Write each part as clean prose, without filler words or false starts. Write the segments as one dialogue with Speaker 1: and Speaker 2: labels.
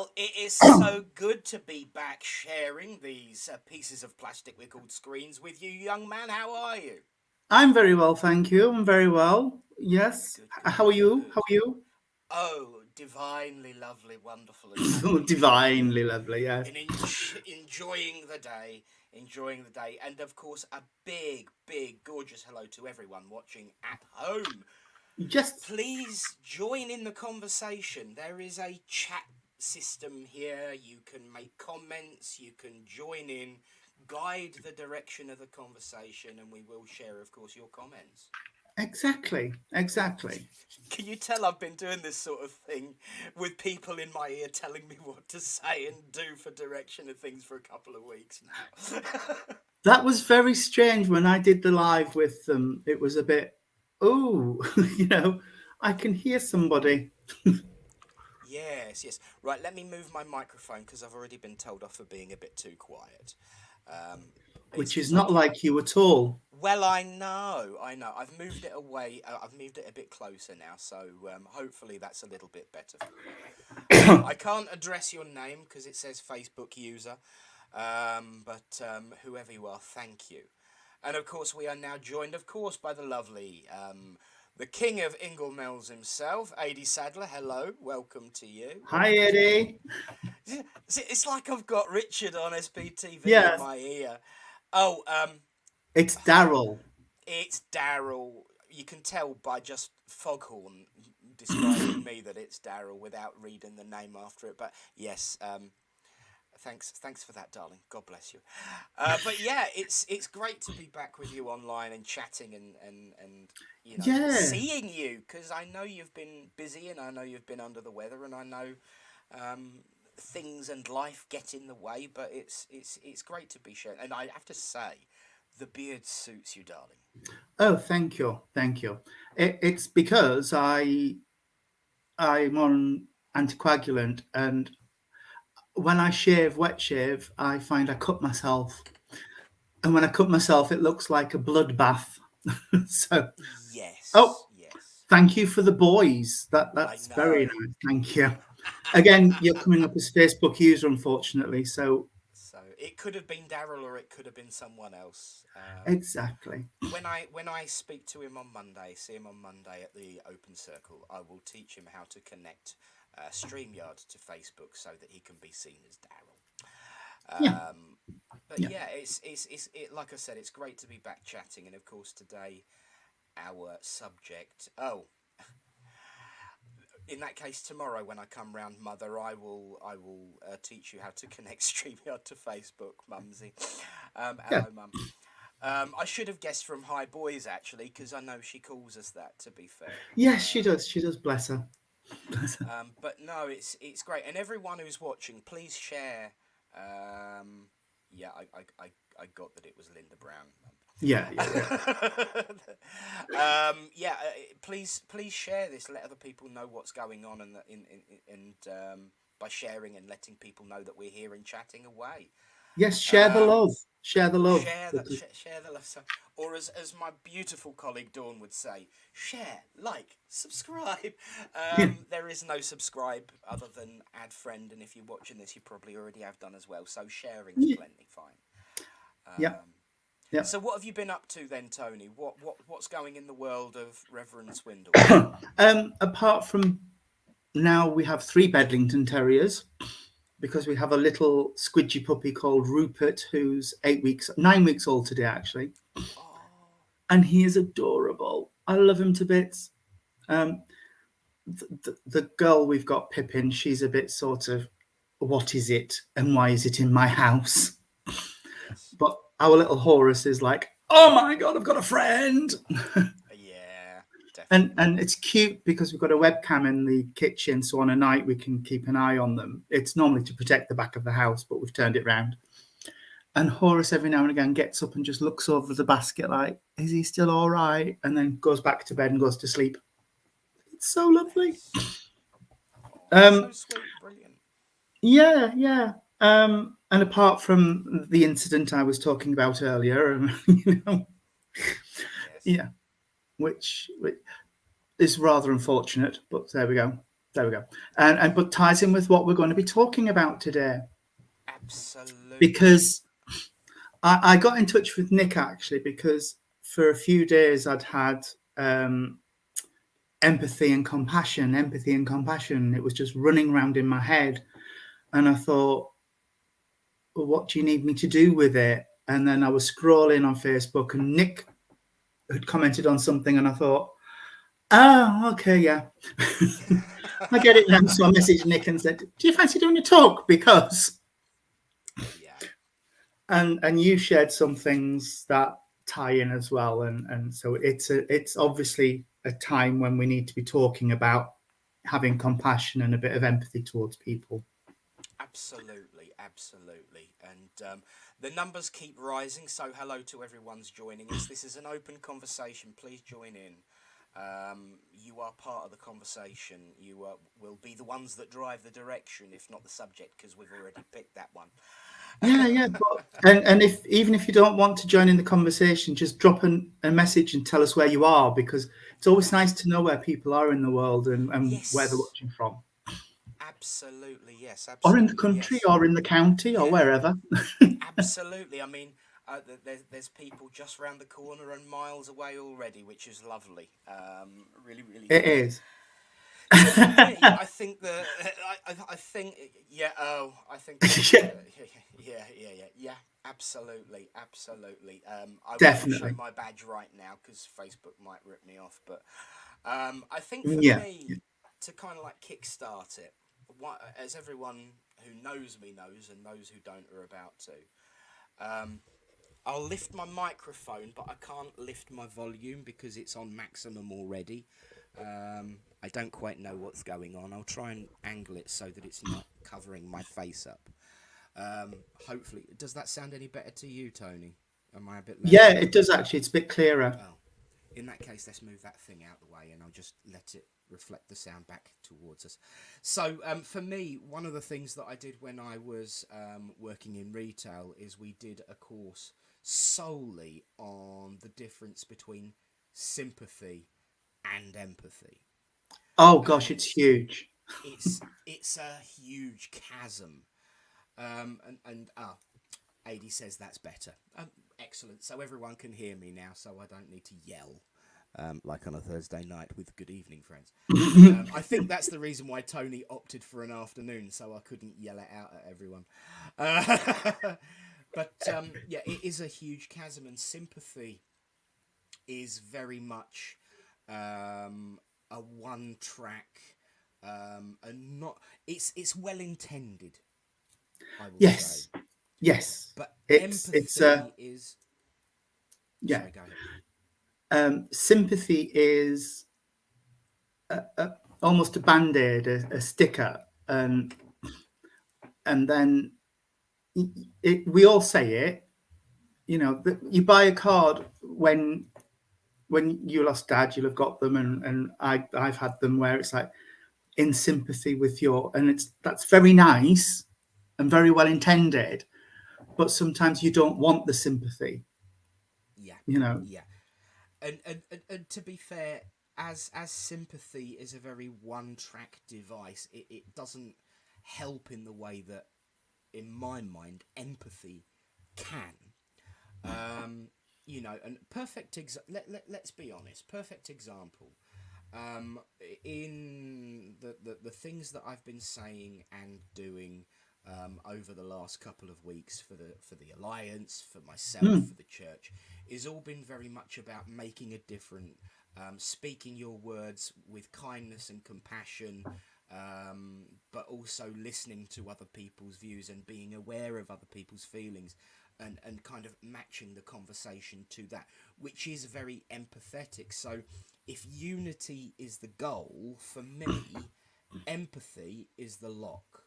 Speaker 1: Well, it is so good to be back sharing these pieces of plastic we called screens with you, young man. How are you?
Speaker 2: I'm very well, thank you. I'm very well.
Speaker 1: Good,
Speaker 2: Yes.
Speaker 1: good, good,
Speaker 2: How are
Speaker 1: good,
Speaker 2: you? How
Speaker 1: good.
Speaker 2: are you?
Speaker 1: Oh, divinely lovely, wonderful, and happy,
Speaker 2: Divinely lovely. Yes.
Speaker 1: and enjoying the day, enjoying the day, and of course, a big, big, gorgeous hello to everyone watching at home.
Speaker 2: Just
Speaker 1: Please join in the conversation. There is a chat system here. You can make comments, you can join in, guide the direction of the conversation, and we will share, of course, your comments.
Speaker 2: exactly.
Speaker 1: Can you tell I've been doing this sort of thing with people in my ear telling me what to say and do for direction of things for a couple of weeks now?
Speaker 2: That was very strange when I did the live with them. It was a bit, oh, I can hear somebody,
Speaker 1: Yes, yes. Right, let me move my microphone because I've already been told off for being a bit too quiet. Um,
Speaker 2: which
Speaker 1: is
Speaker 2: is
Speaker 1: this
Speaker 2: not
Speaker 1: okay?
Speaker 2: like you at all.
Speaker 1: Well, I know, I know. I've moved it away. I've moved it a bit closer now, so hopefully that's a little bit better for you. I can't address your name because it says Facebook user, but whoever you are, thank you. And of course, we are now joined, of course, by the lovely, the king of Inglemells himself, Adi Sadler. Hello, welcome to you.
Speaker 2: Hi,
Speaker 1: Welcome to you.
Speaker 2: Eddie.
Speaker 1: It's like I've got Richard on SBTV in
Speaker 2: Yes,
Speaker 1: my ear. Oh,
Speaker 2: it's Daryl.
Speaker 1: it's Daryl. You can tell by just Foghorn describing me that it's Daryl without reading the name after it. But yes, thanks for that, darling. God bless you. But yeah, it's great to be back with you online and chatting and
Speaker 2: Yeah.
Speaker 1: seeing you because I know you've been busy and I know you've been under the weather and I know um, things and life get in the way. But it's great to be sharing. And I have to say, the beard suits you, darling.
Speaker 2: Oh, thank you. It's because I'm on anticoagulant, and when I shave, wet shave, I find I cut myself, and when I cut myself, it looks like a bloodbath. So, oh,
Speaker 1: Yes, yes.
Speaker 2: thank you for the boys.
Speaker 1: I
Speaker 2: That's very
Speaker 1: know.
Speaker 2: nice. Thank you. Again, you're coming up as Facebook user, unfortunately. So
Speaker 1: So it could have been Daryl or it could have been someone else.
Speaker 2: exactly.
Speaker 1: When I speak to him on Monday, see him on Monday at the Open Circle, I will teach him how to connect StreamYard to Facebook so that he can be seen as
Speaker 2: Yeah,
Speaker 1: Daryl. But
Speaker 2: yeah.
Speaker 1: yeah, like I said, it's great to be back chatting, and of course today our subject. Oh, in that case, tomorrow when I come round, Mother, I will teach you how to connect StreamYard to Facebook, Mumsy.
Speaker 2: Yeah.
Speaker 1: Hello, Mum. I should have guessed from High Boys actually, because I know she calls us that. To be fair,
Speaker 2: Yes, she does. She does. Bless her. Bless her.
Speaker 1: but no, it's great, and everyone who's watching, please share. Um, yeah, I got that it was Linda Brown.
Speaker 2: Yeah, yeah, yeah.
Speaker 1: Yeah, please share this. Let other people know what's going on, and by sharing and letting people know that we're here and chatting away.
Speaker 2: Yes, share the
Speaker 1: Um,
Speaker 2: love. Share the love.
Speaker 1: share the lesson, or as my beautiful colleague Dawn would say, share, like, subscribe.
Speaker 2: Yeah,
Speaker 1: There is no subscribe other than add friend, and if you're watching this, you probably already have done as well. So sharing's
Speaker 2: yeah,
Speaker 1: plenty fine.
Speaker 2: yeah.
Speaker 1: Um,
Speaker 2: Yeah.
Speaker 1: so what have you been up to then, Tony? What's going in the world of Reverend Swindells?
Speaker 2: Apart from now, we have three Bedlington Terriers because we have a little squidgy puppy called Rupert, who's 8 weeks, 9 weeks old today, actually,
Speaker 1: Oh,
Speaker 2: and he is adorable. I love him to bits. Um, the girl we've got, Pippin, she's a bit sort of, what is it and why is it in my house?
Speaker 1: yes,
Speaker 2: But our little Horus is like, oh my god, I've got a friend.
Speaker 1: yeah,
Speaker 2: And
Speaker 1: definitely.
Speaker 2: it's cute because we've got a webcam in the kitchen, so on a night we can keep an eye on them. It's normally to protect the back of the house, but we've turned it round. And Horus every now and again gets up and just looks over the basket like, is he still all right? And then goes back to bed and goes to sleep. It's so lovely.
Speaker 1: Bless. Oh, that's so
Speaker 2: Um,
Speaker 1: sweet, brilliant.
Speaker 2: yeah, yeah. And apart from the incident I was talking about earlier, you know,
Speaker 1: Yes.
Speaker 2: yeah, which is rather unfortunate, but there we go. There we go. And but ties in with what we're going to be talking about today.
Speaker 1: Absolutely.
Speaker 2: Because I got in touch with Nick actually because for a few days I'd had empathy and compassion. It was just running around in my head. And I thought, well, what do you need me to do with it? And then I was scrolling on Facebook and Nick had commented on something and I thought, oh, okay, yeah. I get it now. So I messaged Nick and said, do you fancy doing a talk? Because...
Speaker 1: Yeah.
Speaker 2: And you shared some things that tie in as well. And so it's obviously a time when we need to be talking about having compassion and a bit of empathy towards people.
Speaker 1: Absolutely. And the numbers keep rising, so hello to everyone's joining us. This is an open conversation. Please join in. You are part of the conversation. You will be the ones that drive the direction, if not the subject, because we've already picked that one.
Speaker 2: Yeah. And even if you don't want to join in the conversation, just drop a message and tell us where you are, because it's always nice to know where people are in the world and
Speaker 1: Yes.
Speaker 2: where they're watching from.
Speaker 1: Absolutely, yes.
Speaker 2: Or in the country,
Speaker 1: yes.
Speaker 2: or in the county, or wherever.
Speaker 1: Absolutely. I mean, there's people just round the corner and miles away already, which is lovely. Really, really.
Speaker 2: It is.
Speaker 1: So for me, I think I think yeah. Oh, I think yeah. Absolutely. I
Speaker 2: Definitely.
Speaker 1: won't show my badge right now because Facebook might rip me off. But I think for me, to kind of like kickstart it, as everyone who knows me knows and those who don't are about to. I'll lift my microphone, but I can't lift my volume because it's on maximum already. I don't quite know what's going on. I'll try and angle it so that it's not covering my face up. Hopefully, does that sound any better to you, Tony? Am I a bit louder?
Speaker 2: Yeah, it does actually. It's a bit clearer.
Speaker 1: Oh, in that case, let's move that thing out of the way and I'll just let it reflect the sound back towards us. So for me, one of the things that I did when I was working in retail is we did a course solely on the difference between sympathy and empathy.
Speaker 2: Oh gosh, it's huge.
Speaker 1: It's a huge chasm. And AD says that's better. Excellent. So everyone can hear me now, so I don't need to yell like on a Thursday night with good evening, friends. I think that's the reason why Tony opted for an afternoon, so I couldn't yell it out at everyone. But yeah, it is a huge chasm, and sympathy is very much a one-track, and not. It's well intended. I will say.
Speaker 2: Yes,
Speaker 1: but
Speaker 2: empathy
Speaker 1: is.
Speaker 2: Yeah.
Speaker 1: Sorry, go ahead.
Speaker 2: Sympathy is almost a band-aid, a sticker, and then we all say it. You know, you buy a card when you lost dad, you'll have got them, and I've had them where it's like in sympathy with and that's very nice and very well intended, but sometimes you don't want the sympathy.
Speaker 1: Yeah.
Speaker 2: You know.
Speaker 1: Yeah. And to be fair, as sympathy is a very one-track device, it doesn't help in the way that, in my mind, empathy can. You know, and let's be honest, perfect example. In the things that I've been saying and doing over the last couple of weeks for the Alliance, for myself, for the church, is all been very much about making a difference, speaking your words with kindness and compassion, but also listening to other people's views and being aware of other people's feelings, and kind of matching the conversation to that, which is very empathetic. So if unity is the goal, for me, empathy is the lock.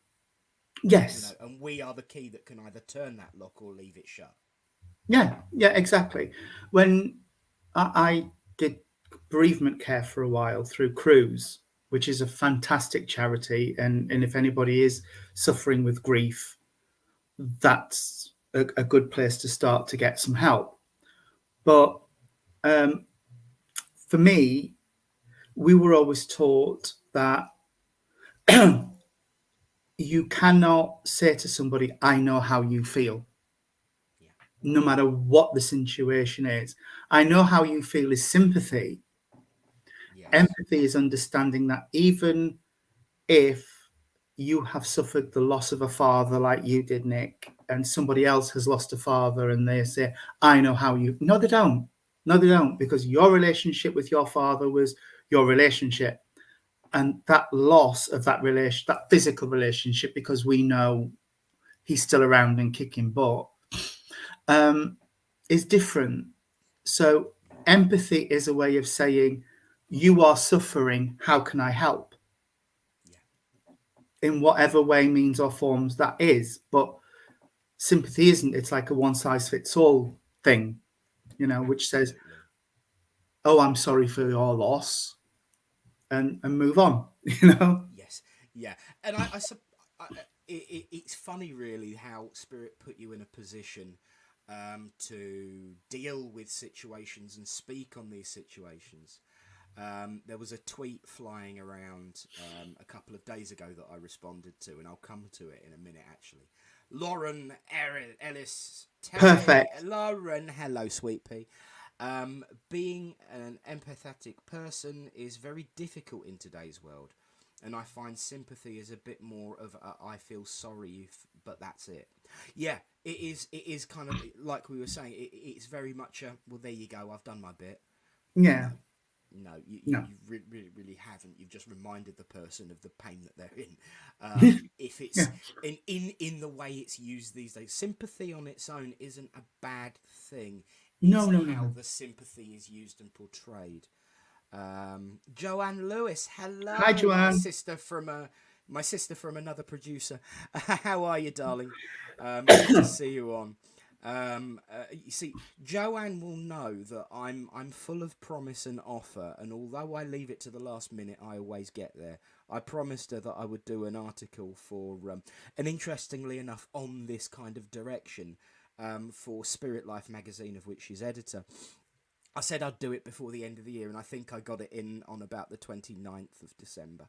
Speaker 2: Yes.
Speaker 1: You know, and we are the key that can either turn that lock or leave it shut.
Speaker 2: Yeah, exactly. When I did bereavement care for a while through Cruise, which is a fantastic charity, and if anybody is suffering with grief, that's a good place to start to get some help. But for me, we were always taught that you cannot say to somebody, I know how you feel,
Speaker 1: Yeah.
Speaker 2: no matter what the situation is. I know how you feel is sympathy.
Speaker 1: Yes.
Speaker 2: Empathy is understanding that even if you have suffered the loss of a father like you did, Nick, and somebody else has lost a father and they say, I know how you. No, they don't. No, they don't, because your relationship with your father was your relationship. And that loss of that relation, that physical relationship, because we know he's still around and kicking butt, is different. So empathy is a way of saying, you are suffering, how can I help?
Speaker 1: Yeah.
Speaker 2: In whatever way, means or forms that is. But sympathy isn't. It's like a one size fits all thing, which says,
Speaker 1: Absolutely.
Speaker 2: oh, I'm sorry for your loss, and move on, you know?
Speaker 1: Yes. Yeah. And it's funny, really, how spirit put you in a position to deal with situations and speak on these situations. There was a tweet flying around a couple of days ago that I responded to, and I'll come to it in a minute, actually. Lauren Ellis,
Speaker 2: Perfect.
Speaker 1: Lauren, hello, sweet pea. Being an empathetic person is very difficult in today's world, and I find sympathy is a bit more of I feel sorry, but that's it. Yeah, it is. It is kind of like we were saying. It's very much a, well, there you go. I've done my bit.
Speaker 2: Yeah.
Speaker 1: No, no,
Speaker 2: No.
Speaker 1: you really haven't. You've just reminded the person of the pain that they're in. If it's
Speaker 2: Yeah.
Speaker 1: in the way it's used these days, sympathy on its own isn't a bad thing. It's
Speaker 2: No, no, no,
Speaker 1: how
Speaker 2: no.
Speaker 1: the sympathy is used and portrayed. Joanne Lewis,
Speaker 2: Hi,
Speaker 1: hello,
Speaker 2: Joanne.
Speaker 1: my sister from another producer. How are you, darling? Good to see you on. You see, Joanne will know that I'm full of promise and offer, and although I leave it to the last minute, I always get there. I promised her that I would do an article for, and interestingly enough, on this kind of direction, for Spirit Life magazine, of which she's editor. I said I'd do it before the end of the year, and I think I got it in on about the 29th of December.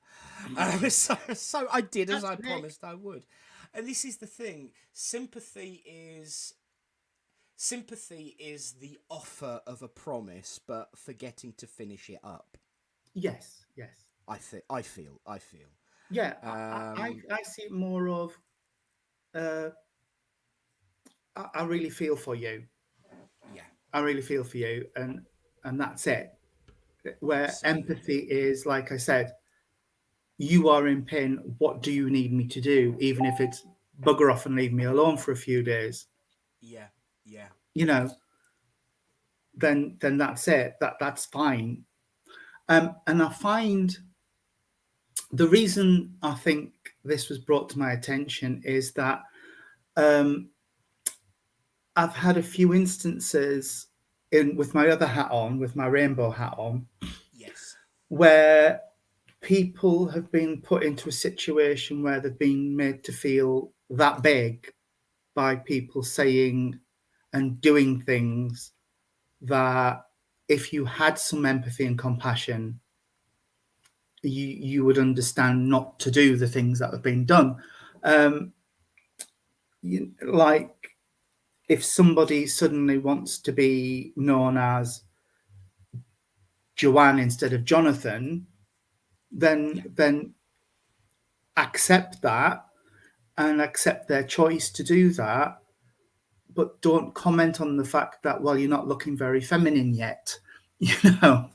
Speaker 1: So I did as
Speaker 2: That's
Speaker 1: I
Speaker 2: Nick.
Speaker 1: promised I would. And this is the thing: sympathy is the offer of a promise, but forgetting to finish it up.
Speaker 2: Yes, yes.
Speaker 1: I feel.
Speaker 2: Yeah,
Speaker 1: Um,
Speaker 2: I see it more of, uh, I really feel for you.
Speaker 1: yeah,
Speaker 2: I really feel for you, and that's it. Where
Speaker 1: absolutely.
Speaker 2: empathy is, like I said, you are in pain. What do you need me to do? Even if it's bugger off and leave me alone for a few days,
Speaker 1: Yeah, yeah,
Speaker 2: you know, then that's it. That's fine. And I find the reason I think this was brought to my attention is that um, I've had a few instances in with my other hat on, with my rainbow hat on,
Speaker 1: yes,
Speaker 2: where people have been put into a situation where they've been made to feel that big by people saying and doing things that if you had some empathy and compassion, you would understand not to do the things that have been done. Um, like if somebody suddenly wants to be known as Joanne instead of Jonathan,
Speaker 1: yeah,
Speaker 2: then accept that and accept their choice to do that, but don't comment on the fact that, well, you're not looking very feminine yet. You know,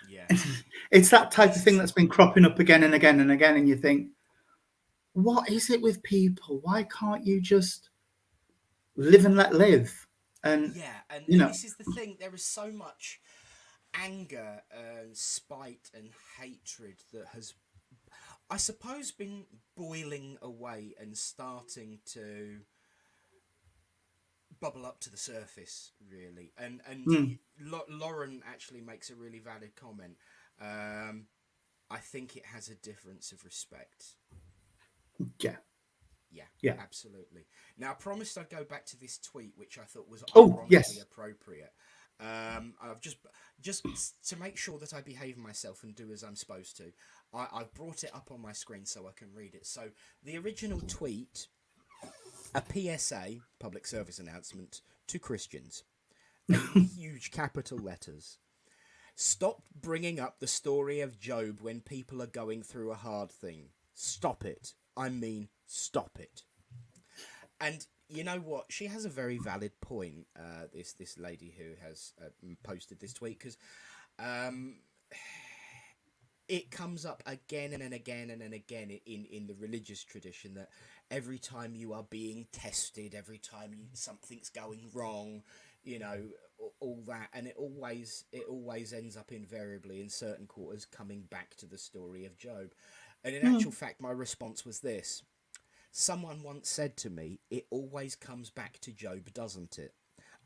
Speaker 1: yeah.
Speaker 2: it's that type of
Speaker 1: This
Speaker 2: thing
Speaker 1: is
Speaker 2: that's been cropping up again and again and again, and you think, what is it with people? Why can't you just live and let live? And
Speaker 1: Yeah, and
Speaker 2: you know,
Speaker 1: this is the thing. There is so much anger and spite and hatred that has, I suppose, been boiling away and starting to bubble up to the surface, really. And
Speaker 2: mm,
Speaker 1: Lauren actually makes a really valid comment. Um, I think it has a difference of respect.
Speaker 2: yeah,
Speaker 1: Yeah,
Speaker 2: yeah.
Speaker 1: absolutely. Now, I promised I'd go back to this tweet, which I thought was
Speaker 2: Oh
Speaker 1: ironically
Speaker 2: yes,
Speaker 1: appropriate. I've just to make sure that I behave myself and do as I'm supposed to. I've brought it up on my screen so I can read it. So the original tweet, a PSA, public service announcement to Christians, in huge capital letters. Stop bringing up the story of Job when people are going through a hard thing. Stop it. I mean, stop it. And you know what? She has a very valid point. This lady who has posted this tweet, because it comes up again and again and again in the religious tradition that every time you are being tested, every time something's going wrong, you know, all that, and it always ends up invariably in certain quarters coming back to the story of Job. And in actual fact, my response was this. Someone once said to me, it always comes back to Job, doesn't it?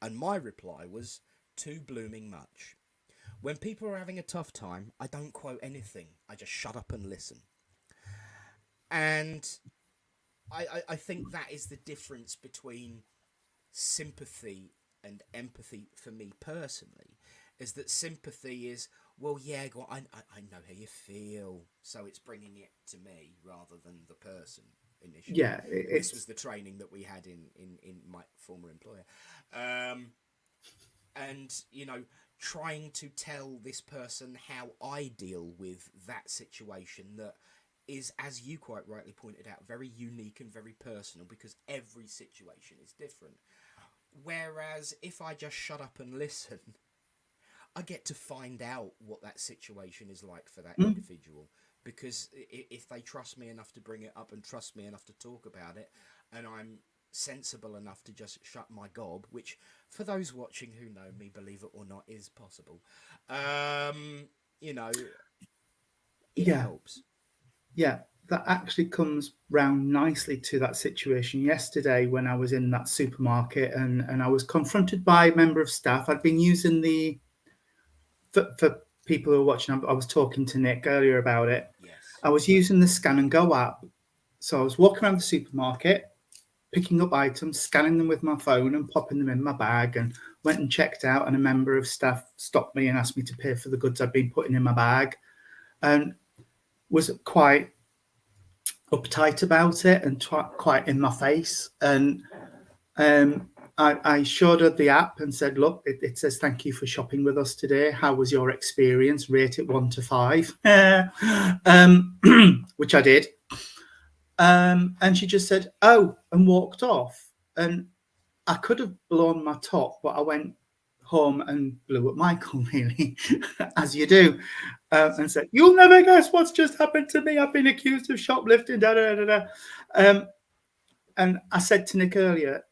Speaker 1: And my reply was, too blooming much. When people are having a tough time, I don't quote anything. I just shut up and listen. And I think that is the difference between sympathy and empathy for me personally, is that sympathy is, well, yeah, go on, I know how you feel, so it's bringing it to me rather than the person initially.
Speaker 2: Yeah,
Speaker 1: this was the training that we had in my former employer. And, you know, trying to tell this person how I deal with that situation that is, as you quite rightly pointed out, very unique and very personal, because every situation is different. Whereas if I just shut up and listen, I get to find out what that situation is like for that individual. Because if they trust me enough to bring it up and trust me enough to talk about it, and I'm sensible enough to just shut my gob, which for those watching who know me, believe it or not, is possible, you know, it helps.
Speaker 2: Yeah, that actually comes round nicely to that situation yesterday when I was in that supermarket and I was confronted by a member of staff. I'd been using for people who are watching, I was talking to Nick earlier about it.
Speaker 1: Yes.
Speaker 2: I was using the Scan and Go app. So I was walking around the supermarket, picking up items, scanning them with my phone and popping them in my bag, and went and checked out, and a member of staff stopped me and asked me to pay for the goods I'd been putting in my bag, and was quite uptight about it and quite in my face. And I showed her the app and said, look, it says, thank you for shopping with us today. How was your experience? Rate it 1 to 5, which I did. And she just said, oh, and walked off. And I could have blown my top, but I went home and blew up Michael, really, as you do, and said, you'll never guess what's just happened to me. I've been accused of shoplifting, da, da, da, da. And I said to Nick earlier,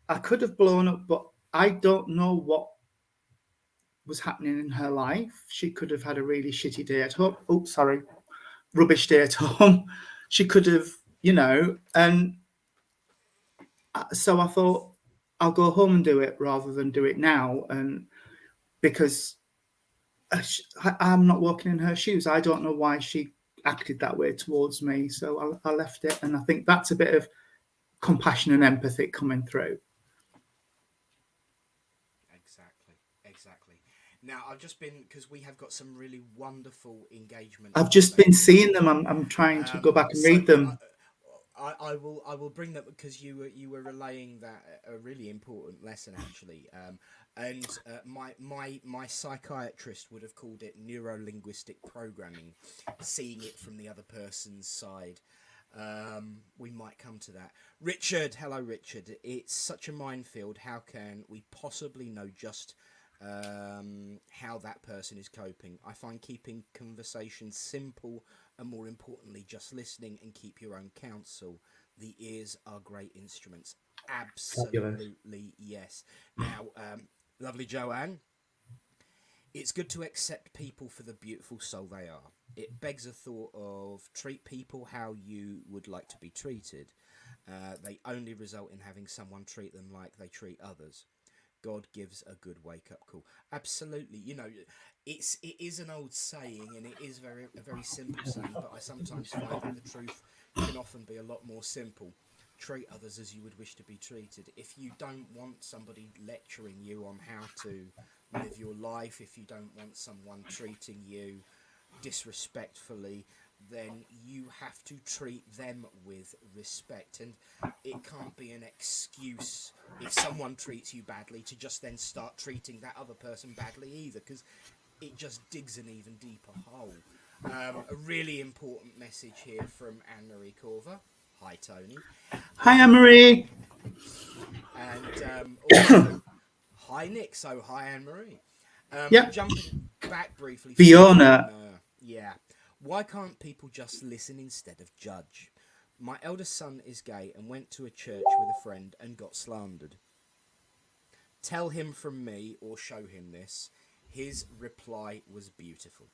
Speaker 2: I could have blown up, but I don't know what was happening in her life. She could have had a really shitty day at home. Oh, sorry. Rubbish day at home. She could have, you know, and so I thought I'll go home and do it rather than do it now. And because I'm not walking in her shoes, I don't know why she acted that way towards me. So I left it. And I think that's a bit of compassion and empathy coming through.
Speaker 1: Exactly. Now, I've just been, because we have got some really wonderful engagement.
Speaker 2: I've just been seeing them. I'm trying to go back and read them.
Speaker 1: I will bring them, because you were relaying that a really important lesson actually, and my psychiatrist would have called it neuro-linguistic programming, seeing it from the other person's side. We might come to that. Richard, hello Richard. It's such a minefield. How can we possibly know just how that person is coping? I find keeping conversations simple, and more importantly, just listening, and keep your own counsel. The ears are great instruments. Absolutely. Fabulous. Yes. Now, lovely Joanne, it's good to accept people for the beautiful soul they are. It begs a thought of treat people how you would like to be treated. They only result in having someone treat them like they treat others. God gives a good wake-up call. Absolutely. You know, it is an old saying, and it is a very simple saying, but I sometimes find that the truth can often be a lot more simple. Treat others as you would wish to be treated. If you don't want somebody lecturing you on how to live your life. If you don't want someone treating you disrespectfully, then you have to treat them with respect. And it can't be an excuse if someone treats you badly to just then start treating that other person badly either, because it just digs an even deeper hole. A really important message here from Anne Marie Corver. Hi, Tony.
Speaker 2: Hi,
Speaker 1: Um,
Speaker 2: Anne-Marie.
Speaker 1: and also, hi, Nick. So, hi, Anne Marie.
Speaker 2: Yep.
Speaker 1: Jumping back briefly.
Speaker 2: Fiona.
Speaker 1: Yeah. Why can't people just listen instead of judge? My eldest son is gay and went to a church with a friend and got slandered. Tell him from me or show him this. His reply was beautiful.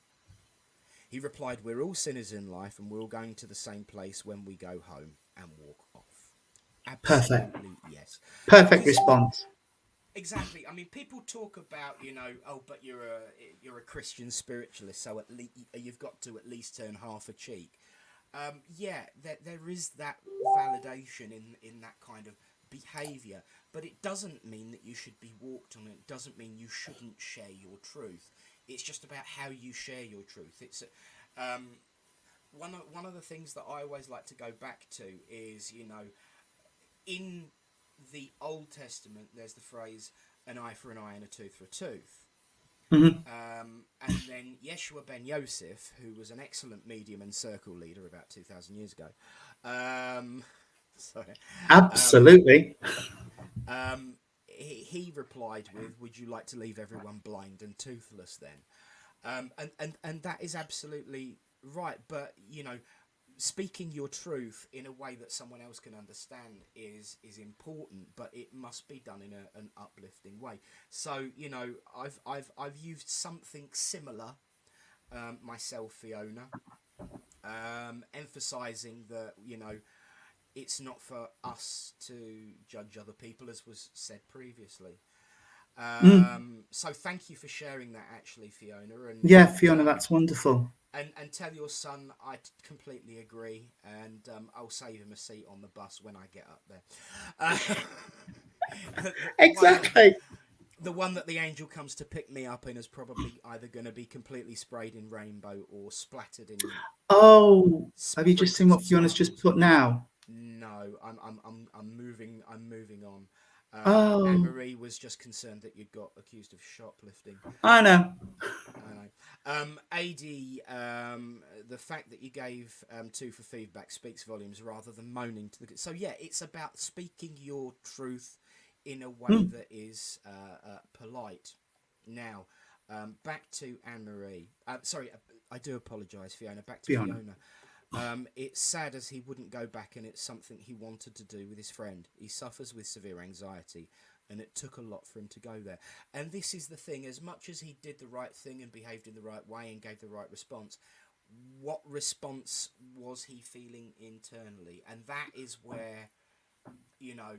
Speaker 1: He replied, "We're all sinners in life and we're all going to the same place when we go home," and walk off.
Speaker 2: Perfect.
Speaker 1: Absolutely, yes.
Speaker 2: Perfect
Speaker 1: Because
Speaker 2: response.
Speaker 1: exactly, I mean, people talk about, oh, but you're a Christian spiritualist, so at least you've got to at least turn half a cheek. Yeah, there is that validation in that kind of behaviour, but it doesn't mean that you should be walked on. It doesn't mean you shouldn't share your truth. It's just about how you share your truth. It's one of the things that I always like to go back to is, in the Old Testament, there's the phrase "an eye for an eye and a tooth for a tooth."
Speaker 2: Hmm.
Speaker 1: And then Yeshua ben Yosef, who was an excellent medium and circle leader about 2,000 years ago, sorry,
Speaker 2: Absolutely.
Speaker 1: he replied with, "Would you like to leave everyone blind and toothless then?" And that is absolutely right. But, speaking your truth in a way that someone else can understand is important, but it must be done in an uplifting way. So, I've used something similar myself, Fiona, emphasizing that, it's not for us to judge other people, as was said previously. So thank you for sharing that, actually, Fiona,
Speaker 2: Yeah, Fiona, that's wonderful.
Speaker 1: and tell your son I completely agree, and I'll save him a seat on the bus when I get up there. The one that
Speaker 2: Exactly.
Speaker 1: the one that the angel comes to pick me up in is probably either going to be completely sprayed in rainbow or splattered in
Speaker 2: Oh, have you just seen
Speaker 1: sprinkles
Speaker 2: what
Speaker 1: of
Speaker 2: Fiona's just
Speaker 1: sparkles.
Speaker 2: put now?
Speaker 1: No, I'm moving on. Anne
Speaker 2: Oh,
Speaker 1: Marie was just concerned that you'd got accused of shoplifting.
Speaker 2: I know.
Speaker 1: I know. The fact that you gave two for feedback speaks volumes rather than moaning to the. So yeah, it's about speaking your truth in a way
Speaker 2: Mm,
Speaker 1: that is polite. Now, back to Anne Marie. Sorry, I do apologise, Fiona. Back to
Speaker 2: Fiona.
Speaker 1: Fiona. It's sad as he wouldn't go back, and it's something he wanted to do with his friend. He suffers with severe anxiety, and it took a lot for him to go there. And this is the thing: as much as he did the right thing and behaved in the right way and gave the right response, what response was he feeling internally? And that is where, you know,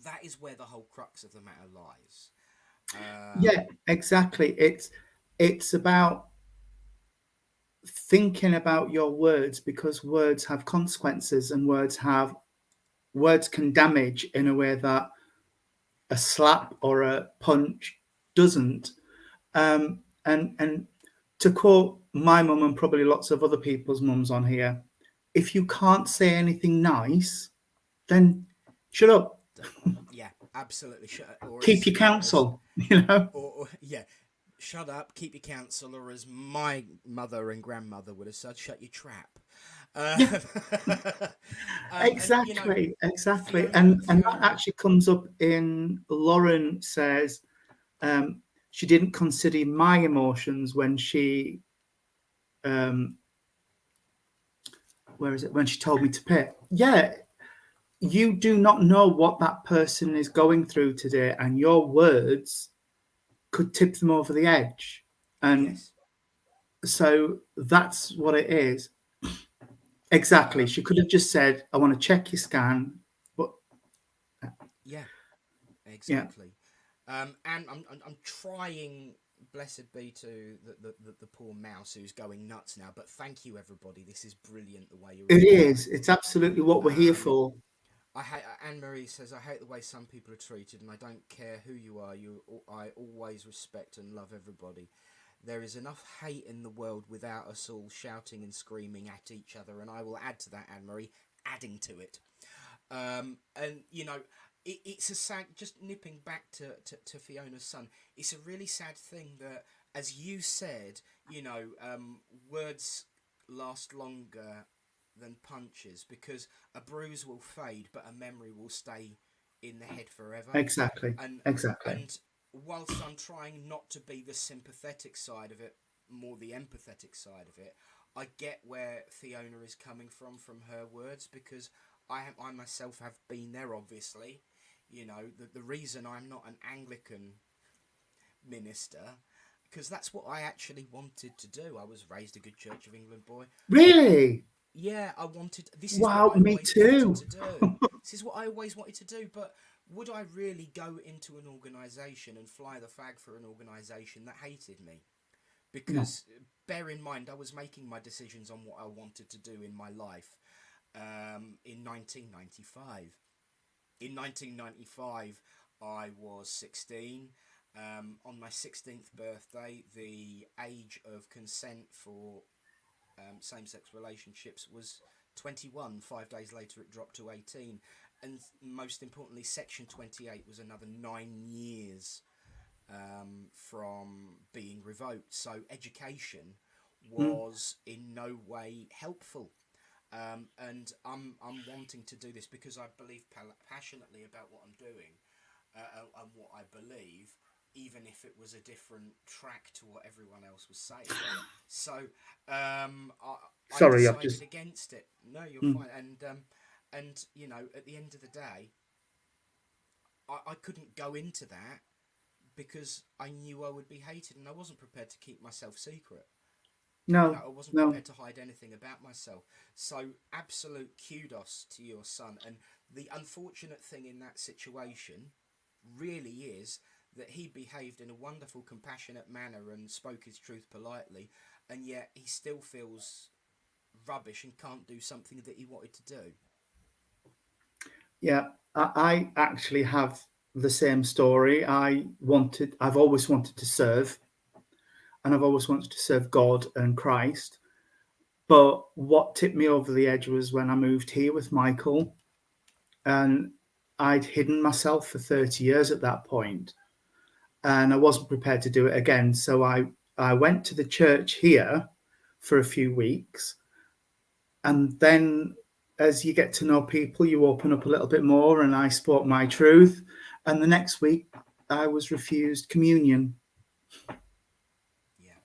Speaker 1: that is where the whole crux of the matter lies.
Speaker 2: Yeah, exactly. It's about thinking about your words, because words have consequences, and words can damage in a way that a slap or a punch doesn't. And to quote my mum and probably lots of other people's mums on here, if you can't say anything nice, then shut up.
Speaker 1: Yeah, absolutely. Or
Speaker 2: Keep
Speaker 1: as
Speaker 2: your counsel. You know.
Speaker 1: or yeah, shut up, keep your counsel, or as my mother and grandmother would have said, shut your trap.
Speaker 2: Yeah.
Speaker 1: And
Speaker 2: Exactly. And that
Speaker 1: Fiona,
Speaker 2: actually comes up in Lauren says she didn't consider my emotions when she where is it when she told me to pay. Yeah, you do not know what that person is going through today, and your words could tip them over the edge. And
Speaker 1: yes,
Speaker 2: so that's what it is. Exactly.
Speaker 1: um,
Speaker 2: She could have just said, I want to check your scan. But
Speaker 1: yeah,
Speaker 2: yeah,
Speaker 1: exactly. And I'm trying. Blessed be to the poor mouse who's going nuts now. But thank you, everybody. This is brilliant the way you're
Speaker 2: it
Speaker 1: all
Speaker 2: is.
Speaker 1: behaving.
Speaker 2: It's absolutely what we're here
Speaker 1: Um,
Speaker 2: for.
Speaker 1: Anne-Marie says, I hate the way some people are treated, and I don't care who you are. I always respect and love everybody. There is enough hate in the world without us all shouting and screaming at each other, and I will add to that, Anne-Marie, adding to it. And, you know, it's a sad, just nipping back to Fiona's son, it's a really sad thing that, as you said, you know, words last longer than punches, because a bruise will fade, but a memory will stay in the head forever.
Speaker 2: Exactly.
Speaker 1: And
Speaker 2: Exactly.
Speaker 1: and whilst I'm trying not to be the sympathetic side of it, more the empathetic side of it, I get where Fiona is coming from her words, because I myself have been there, obviously. You know, the reason I'm not an Anglican minister, because that's what I actually wanted to do. I was raised a good Church of England boy.
Speaker 2: Really?
Speaker 1: Yeah, I wanted. This is what
Speaker 2: Wow,
Speaker 1: I
Speaker 2: me
Speaker 1: always wanted
Speaker 2: too.
Speaker 1: to do. This is what I always wanted to do. But would I really go into an organisation and fly the flag for an organisation that hated me?
Speaker 2: No.
Speaker 1: Because bear in mind, I was making my decisions on what I wanted to do in my life in 1995. In 1995, I was 16. On my 16th birthday, the age of consent for same-sex relationships was 21. 5 days later, it dropped to 18. And most importantly, Section 28 was another 9 years from being revoked. So education
Speaker 2: Mm.
Speaker 1: was in no way helpful. And I'm wanting to do this because I believe passionately about what I'm doing and what I believe, even if it was a different track to what everyone else was saying. So I
Speaker 2: Sorry, I've
Speaker 1: decided
Speaker 2: just.
Speaker 1: against it. No, you're
Speaker 2: Mm.
Speaker 1: fine. And you know, at the end of the day, I couldn't go into that because I knew I would be hated, and I wasn't prepared to keep myself secret. You know,
Speaker 2: No,
Speaker 1: I wasn't
Speaker 2: no.
Speaker 1: prepared to hide anything about myself. So, absolute kudos to your son. And the unfortunate thing in that situation really is that he behaved in a wonderful, compassionate manner and spoke his truth politely, and yet he still feels rubbish and can't do something that he wanted to do.
Speaker 2: Yeah, I actually have the same story. I've always wanted to serve, and I've always wanted to serve God and Christ. But what tipped me over the edge was when I moved here with Michael, and I'd hidden myself for 30 years at that point, and I wasn't prepared to do it again. So I went to the church here for a few weeks, and then as you get to know people, you open up a little bit more, and I spoke my truth. And the next week, I was refused communion,
Speaker 1: Yeah,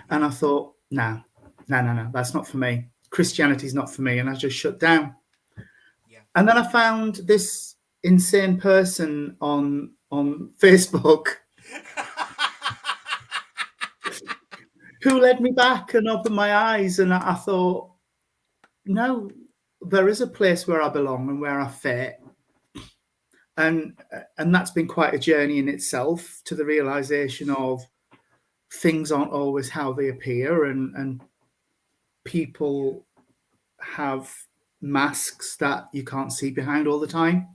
Speaker 2: and
Speaker 1: yeah,
Speaker 2: I thought, no, no, no, no, that's not for me. Christianity's not for me, and I just shut down.
Speaker 1: yeah.
Speaker 2: And then I found this insane person on Facebook who led me back and opened my eyes, and I thought, no, there is a place where I belong and where I fit, and that's been quite a journey in itself, to the realization of things aren't always how they appear, and
Speaker 1: Yeah,
Speaker 2: people have masks that you can't see behind all the time.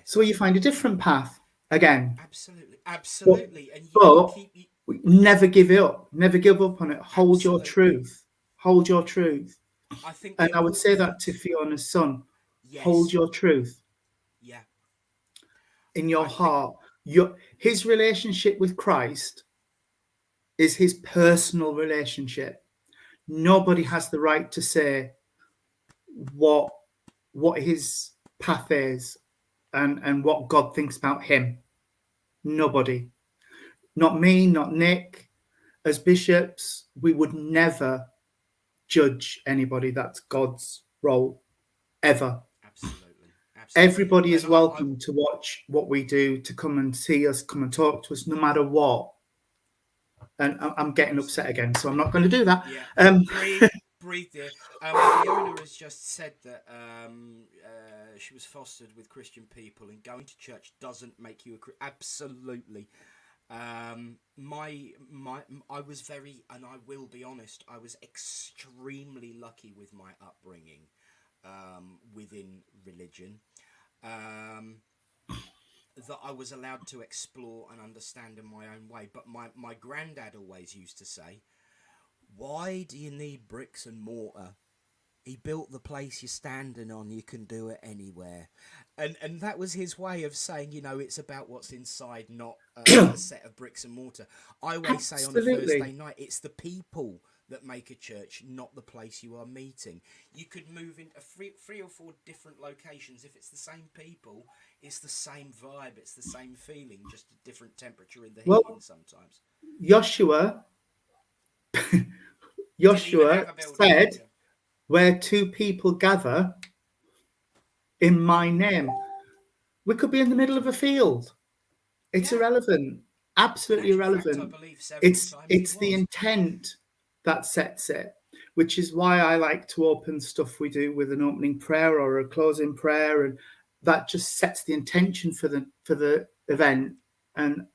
Speaker 2: So
Speaker 1: yes.
Speaker 2: you find a different path again.
Speaker 1: Absolutely,
Speaker 2: But,
Speaker 1: absolutely. And you
Speaker 2: but
Speaker 1: keep...
Speaker 2: never give it up. Never give up on it. Hold your
Speaker 1: Absolutely.
Speaker 2: truth. Hold your truth.
Speaker 1: I think the
Speaker 2: And I would say that
Speaker 1: important...
Speaker 2: to Fiona's son. Hold
Speaker 1: Yes,
Speaker 2: your truth
Speaker 1: yeah.
Speaker 2: in your
Speaker 1: I think...
Speaker 2: heart. His relationship with Christ is his personal relationship. Nobody
Speaker 1: Yes,
Speaker 2: has the right to say what what his path is, and what God thinks about him. Nobody. Not me, not Nick. As bishops, we would never judge anybody. That's God's role, ever.
Speaker 1: absolutely, absolutely.
Speaker 2: Everybody is
Speaker 1: And I
Speaker 2: welcome to watch what we do, to come and see us, come and talk to us, no matter what. And I'm getting upset
Speaker 1: absolutely...
Speaker 2: again, so I'm not going to do that.
Speaker 1: Yeah,
Speaker 2: Um,
Speaker 1: breathe, breathe, dear. Fiona has just said that she was fostered with Christian people, and going to church doesn't make you a absolutely. I was very, and I will be honest, I was extremely lucky with my upbringing. within religion, that I was allowed to explore and understand in my own way. But my granddad always used to say, why do you need bricks and mortar? He built the place you're standing on, you can do it anywhere. And that was his way of saying, it's about what's inside, not a set of bricks and mortar. I always say on a
Speaker 2: Absolutely.
Speaker 1: Thursday night, it's the people that make a church, not the place you are meeting. You could move into three or four different locations. If it's the same people, it's the same vibe, it's the same feeling, just a different temperature in the heating
Speaker 2: Well,
Speaker 1: sometimes.
Speaker 2: Joshua
Speaker 1: Didn't even have a building.
Speaker 2: said,
Speaker 1: Yeah.
Speaker 2: where two people gather in my name. We could be in the middle of a field. It's
Speaker 1: Yeah.
Speaker 2: irrelevant. Absolutely
Speaker 1: In actual fact,
Speaker 2: irrelevant.
Speaker 1: I believe several
Speaker 2: It's
Speaker 1: times
Speaker 2: it's
Speaker 1: he
Speaker 2: the
Speaker 1: was.
Speaker 2: intent that sets it, which is why I like to open stuff we do with an opening prayer or a closing prayer, and that just sets the intention for the event. And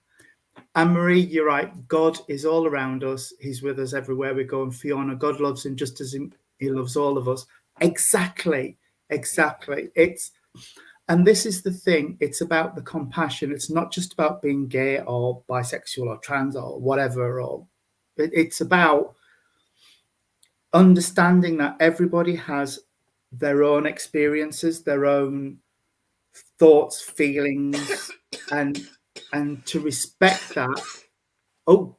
Speaker 2: Anne-Marie, you're right. God is all around us. He's with us everywhere we go. And Fiona, God loves him just as he loves all of us. Exactly. And this is the thing. It's about the compassion. It's not just about being gay or bisexual or trans or whatever. Or it's about understanding that everybody has their own experiences, their own thoughts, feelings, and to respect that. Oh,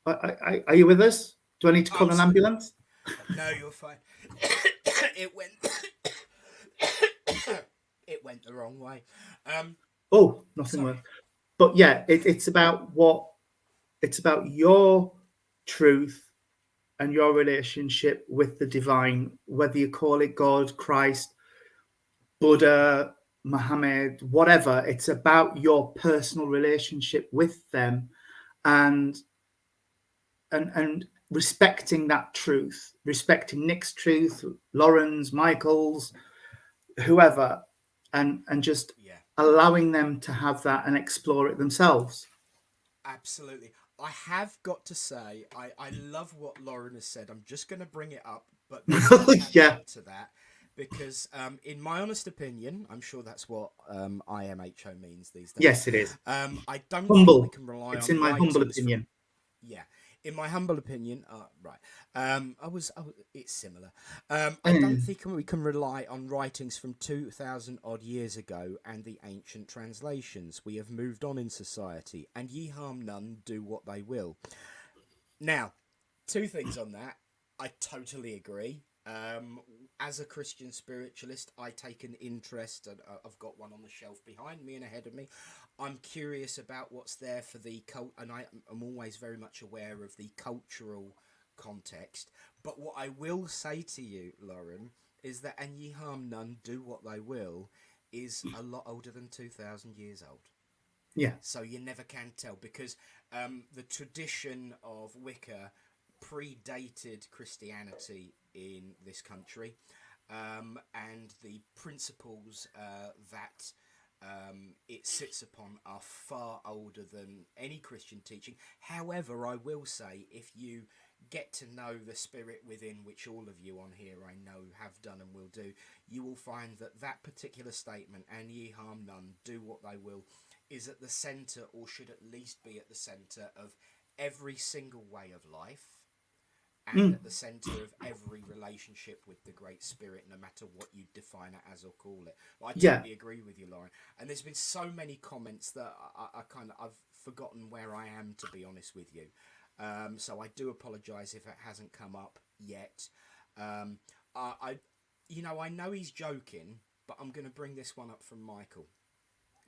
Speaker 2: are you with us? Do I need to
Speaker 1: I'm
Speaker 2: call an
Speaker 1: still.
Speaker 2: ambulance?
Speaker 1: No, you're fine. It went. It went the wrong way.
Speaker 2: Oh, nothing worse.
Speaker 1: Sorry.
Speaker 2: But yeah, it's about your truth and your relationship with the divine, whether you call it God, Christ, Buddha, Muhammad, whatever. It's about your personal relationship with them, and respecting that truth, respecting Nick's truth, Lauren's, Michael's, whoever, and just
Speaker 1: Yeah,
Speaker 2: allowing them to have that and explore it themselves.
Speaker 1: absolutely. I have got to say, I love what Lauren has said. I'm just going to bring it up, but there's a
Speaker 2: Yeah.
Speaker 1: caveat to that because, in my honest opinion, I'm sure that's what IMHO means these days.
Speaker 2: Yes, it is.
Speaker 1: I don't think we
Speaker 2: Humble.
Speaker 1: can rely
Speaker 2: It's
Speaker 1: on
Speaker 2: in my humble
Speaker 1: writings from.
Speaker 2: opinion.
Speaker 1: Yeah, in my humble opinion, right. It's similar. I don't
Speaker 2: Mm.
Speaker 1: think we can rely on writings from 2,000 odd years ago and the ancient translations. We have moved on in society, and ye harm none, do what they will. Now, two things on that. I totally agree. As a Christian spiritualist, I take an interest, and I've got one on the shelf behind me and ahead of me. I'm curious about what's there for the cult, and I'm always very much aware of the cultural context. But what I will say to you, Lauren, is that "and ye harm none, do what they will" is a lot older than 2,000 years old.
Speaker 2: Yeah.
Speaker 1: So you never can tell because the tradition of Wicca predated Christianity in this country, and the principles that it sits upon are far older than any Christian teaching. However, I will say if you get to know the spirit within, which all of you on here I know have done and will do, you will find that that particular statement, "and ye harm none, do what they will," is at the centre, or should at least be at the centre, of every single way of life and
Speaker 2: Mm.
Speaker 1: at the centre of every relationship with the Great Spirit, no matter what you define it as or call it. But I
Speaker 2: Yeah.
Speaker 1: totally agree with you, Lauren. And there's been so many comments that I've forgotten where I am, to be honest with you. So I do apologise if it hasn't come up yet. Um, I know he's joking, but I'm going to bring this one up from Michael.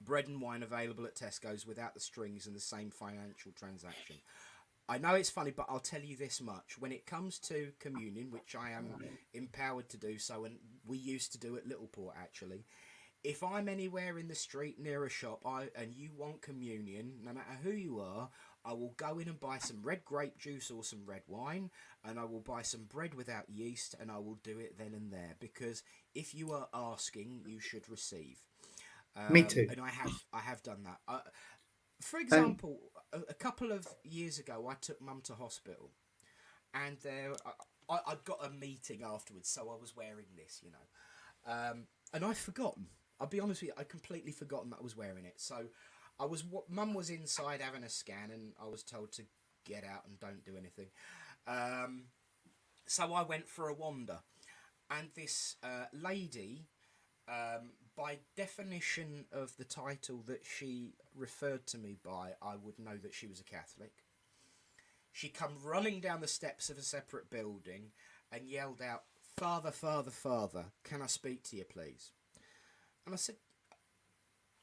Speaker 1: Bread and wine available at Tesco's without the strings and the same financial transaction. I know it's funny, but I'll tell you this much. When it comes to communion, which I am empowered to do so, and we used to do at Littleport actually, if I'm anywhere in the street near a shop and you want communion, no matter who you are, I will go in and buy some red grape juice or some red wine, and I will buy some bread without yeast, and I will do it then and there, because if you are asking, you should receive.
Speaker 2: Me too.
Speaker 1: And I have done that. For
Speaker 2: And
Speaker 1: example, a couple of years ago, I took Mum to hospital, and I'd got a meeting afterwards, so I was wearing this, And I've forgotten. I'll be honest with you, I'd completely forgotten that I was wearing it. So Mum was inside having a scan, and I was told to get out and don't do anything. So I went for a wander, and this lady, by definition of the title that she referred to me by, I would know that she was a Catholic. She come running down the steps of a separate building and yelled out, "Father, Father, Father, can I speak to you, please?" And I said,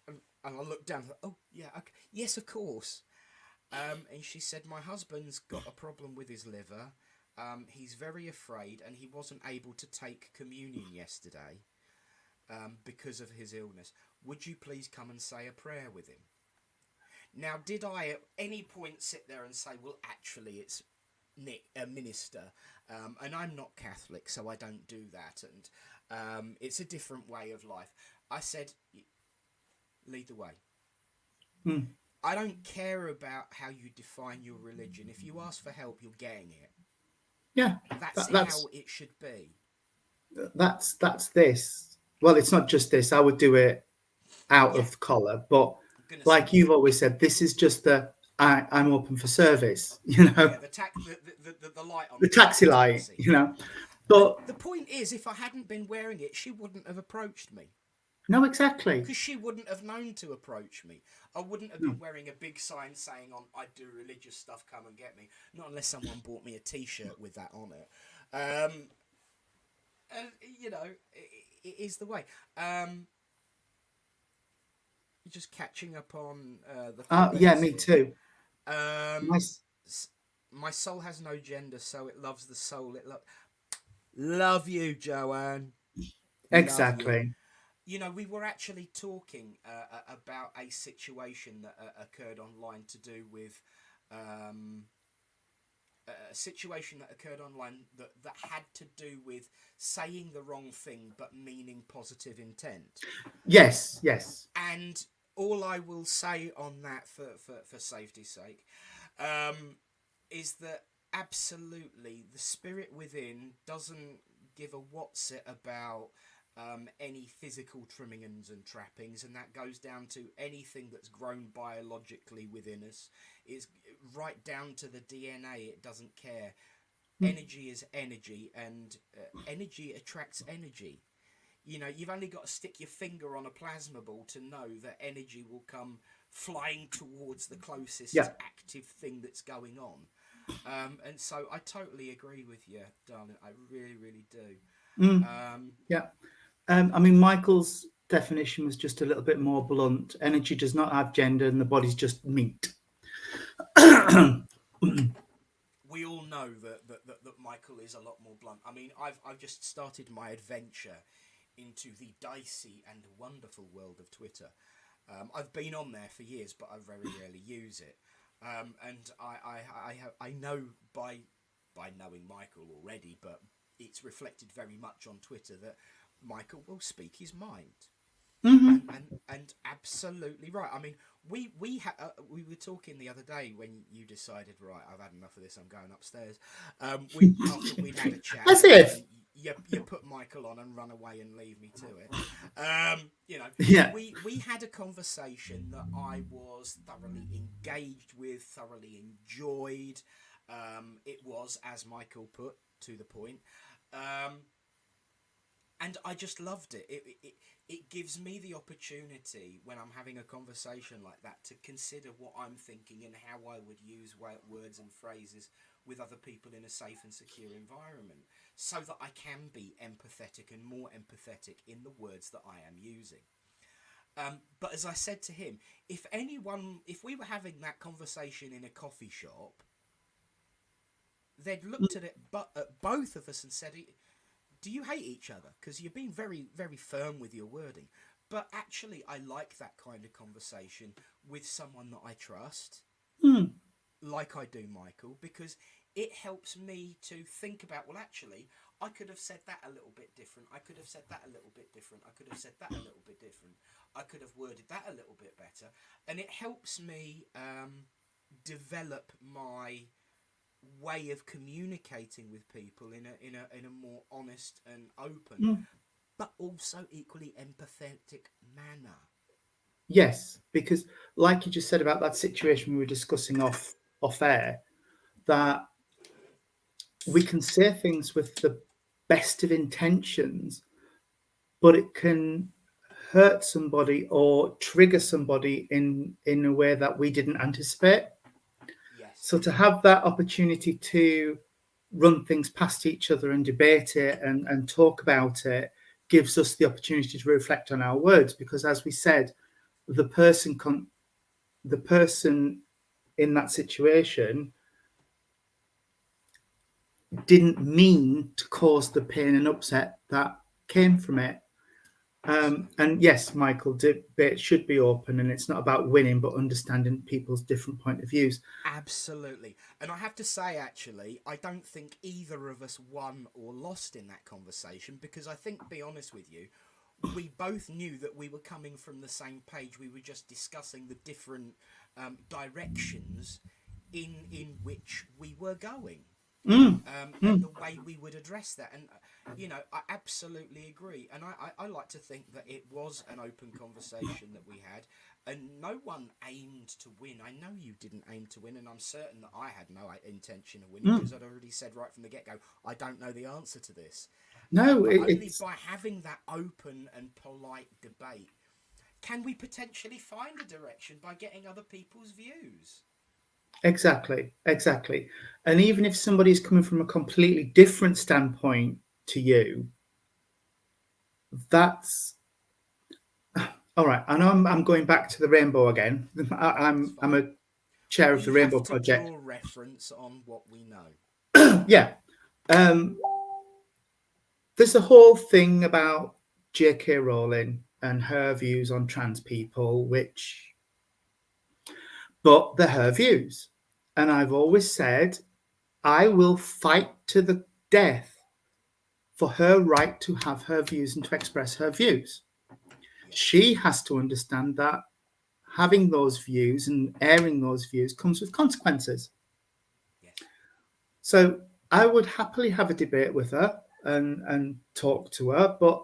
Speaker 1: and I looked down, "Oh, yeah, okay. Yes, of course." And she said, "My husband's got a problem with his liver. He's very afraid, and he wasn't able to take communion yesterday because of his illness. Would you please come and say a prayer with him?" Now, did I at any point sit there and say, well, actually, it's Nick, a minister, and I'm not Catholic, so I don't do that, and it's a different way of life. I said, lead the way. I don't care about how you define your religion. If you ask for help, you're getting it.
Speaker 2: Yeah,
Speaker 1: That's how it should be.
Speaker 2: That's this. Well, it's not just this. I would do it out of collar, but like you've always said, this is just I'm open for service, you know.
Speaker 1: Yeah, the light on
Speaker 2: the taxi light, you know. But
Speaker 1: the point is, if I hadn't been wearing it, she wouldn't have approached me.
Speaker 2: No, exactly.
Speaker 1: Because she wouldn't have known to approach me. I wouldn't have been wearing a big sign saying on, "I do religious stuff, come and get me." Not unless someone bought me a T-shirt with that on it. And, you know, it is the way. Just catching up on the
Speaker 2: yeah, me too.
Speaker 1: My soul has no gender, so it loves the soul. Love you, Joanne.
Speaker 2: Exactly.
Speaker 1: You know, we were actually talking about a situation that occurred online to do with a situation that occurred online that had to do with saying the wrong thing but meaning positive intent.
Speaker 2: Yes.
Speaker 1: And all I will say on that, for safety's sake, is that absolutely the spirit within doesn't give a what's it about any physical trimmings and trappings, and that goes down to anything that's grown biologically within us. It's right down to the DNA. It doesn't care. Energy is energy, and energy attracts energy. You know, you've only got to stick your finger on a plasma ball to know that energy will come flying towards the closest active thing that's going on. And so I totally agree with you, darling. I really, really do.
Speaker 2: I mean, Michael's definition was just a little bit more blunt. Energy does not have gender, and the body's just meat.
Speaker 1: We all know that Michael is a lot more blunt. I mean, I've just started my adventure into the dicey and wonderful world of Twitter. I've been on there for years, but I very rarely use it. And I know by knowing Michael already, but it's reflected very much on Twitter that Michael will speak his mind. And absolutely right. I mean, we were talking the other day when you decided, right, I've had enough of this, I'm going upstairs. After we'd had a chat,
Speaker 2: as if
Speaker 1: you put Michael on and run away and leave me to it. You know, we had a conversation that I was thoroughly engaged with, thoroughly enjoyed. It was, as Michael put, to the point. And I just loved it. It gives me the opportunity when I'm having a conversation like that to consider what I'm thinking and how I would use words and phrases with other people in a safe and secure environment, so that I can be empathetic and more empathetic in the words that I am using. But as I said to him, if we were having that conversation in a coffee shop, they'd looked at both of us and said, "Do you hate each other? Because you're being very, very firm with your wording." But actually, I like that kind of conversation with someone that I trust, like I do Michael, because it helps me to think about, well, actually, I could have said that a little bit different. I could have said that a little bit different. I could have said that a little bit different. I could have worded that a little bit better. And it helps me develop my way of communicating with people in a more honest and open. but also equally empathetic manner.
Speaker 2: Yes, because like you just said about that situation we were discussing off air, that we can say things with the best of intentions, but it can hurt somebody or trigger somebody in a way that we didn't anticipate.
Speaker 1: Yes.
Speaker 2: So to have that opportunity to run things past each other and debate it and talk about it gives us the opportunity to reflect on our words, because as we said, the person in that situation didn't mean to cause the pain and upset that came from it. And yes, Michael, debate should be open, and it's not about winning, but understanding people's different point of views.
Speaker 1: Absolutely. And I have to say, actually, I don't think either of us won or lost in that conversation, because I think, be honest with you, we both knew that we were coming from the same page. We were just discussing the different directions in which we were going. And the way we would address that. And, I absolutely agree. And I like to think that it was an open conversation that we had, and no one aimed to win. I know you didn't aim to win, and I'm certain that I had no intention of winning, because I'd already said right from the get-go, I don't know the answer to this.
Speaker 2: No,
Speaker 1: But only
Speaker 2: it's
Speaker 1: by having that open and polite debate can we potentially find a direction by getting other people's views.
Speaker 2: exactly. And even if somebody's coming from a completely different standpoint to you, that's all right. I know I'm going back to the rainbow again. I'm a chair of the
Speaker 1: We
Speaker 2: Rainbow
Speaker 1: have to
Speaker 2: Project.
Speaker 1: draw reference on what we know.
Speaker 2: Yeah. There's a whole thing about J.K. Rowling and her views on trans people, but they're her views. And I've always said, I will fight to the death for her right to have her views and to express her views.
Speaker 1: Yeah.
Speaker 2: She has to understand that having those views and airing those views comes with consequences.
Speaker 1: Yes.
Speaker 2: So I would happily have a debate with her and talk to her, but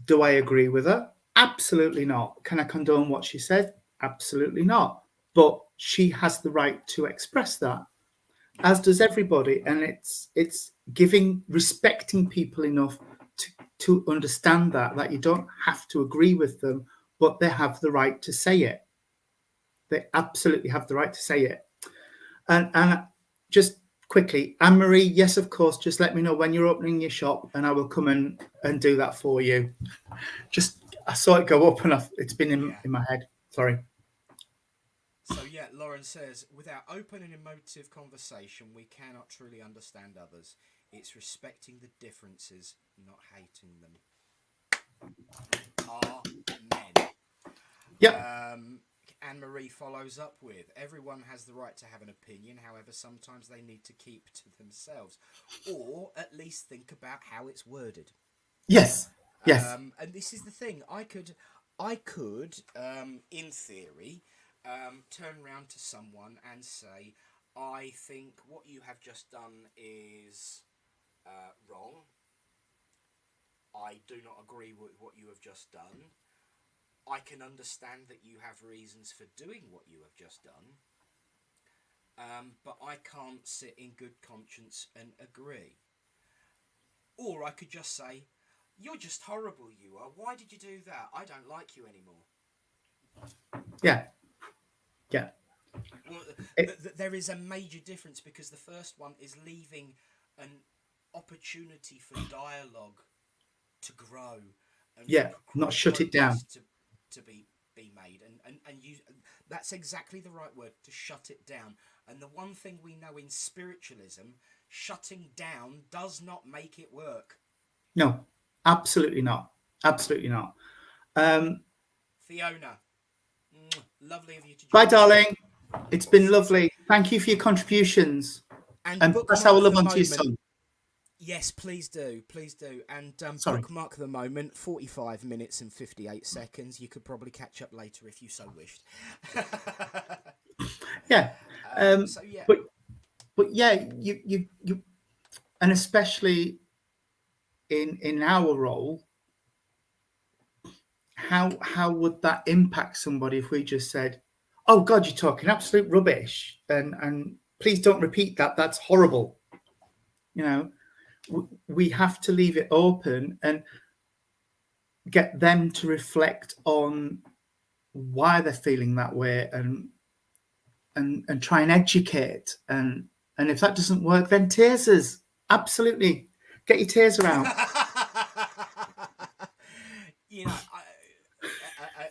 Speaker 2: do I agree with her? Absolutely not. Can I condone what she said? Absolutely not. But she has the right to express that, as does everybody. And it's respecting people enough to understand that you don't have to agree with them, but they have the right to say it. They absolutely have the right to say it. And just quickly, Anne-Marie, yes, of course, just let me know when you're opening your shop and I will come and do that for you. Just, I saw it go up and it's been in my head. Sorry.
Speaker 1: So, Lauren says, without open and emotive conversation, we cannot truly understand others. It's respecting the differences, not hating them. Amen.
Speaker 2: Yeah.
Speaker 1: Anne-Marie follows up with, everyone has the right to have an opinion, however, sometimes they need to keep to themselves, or at least think about how it's worded.
Speaker 2: Yes.
Speaker 1: And this is the thing, I could, in theory, turn around to someone and say, I think what you have just done is wrong. I do not agree with what you have just done. I can understand that you have reasons for doing what you have just done, but I can't sit in good conscience and agree. Or I could just say, you're just horrible, you are. Why did you do that? I don't like you anymore.
Speaker 2: Yeah.
Speaker 1: Well, there is a major difference, because the first one is leaving an opportunity for dialogue to grow and
Speaker 2: not shut it down.
Speaker 1: to be made, and you, that's exactly the right word, to shut it down. And the one thing we know in spiritualism, shutting down does not make it work.
Speaker 2: No, absolutely not.
Speaker 1: Fiona, lovely of you to join.
Speaker 2: Bye, darling. It's been lovely. Thank you for your contributions. And pass our love on to your son.
Speaker 1: Yes, please do. And bookmark the moment, 45 minutes and 58 seconds. You could probably catch up later if you so wished.
Speaker 2: Yeah. But yeah, you and especially in our role, how would that impact somebody if we just said, "Oh God, you're talking absolute rubbish," and please don't repeat that. That's horrible. You know, we have to leave it open and get them to reflect on why they're feeling that way, and try and educate. And if that doesn't work, then tasers. Absolutely, get your taser out.
Speaker 1: You know,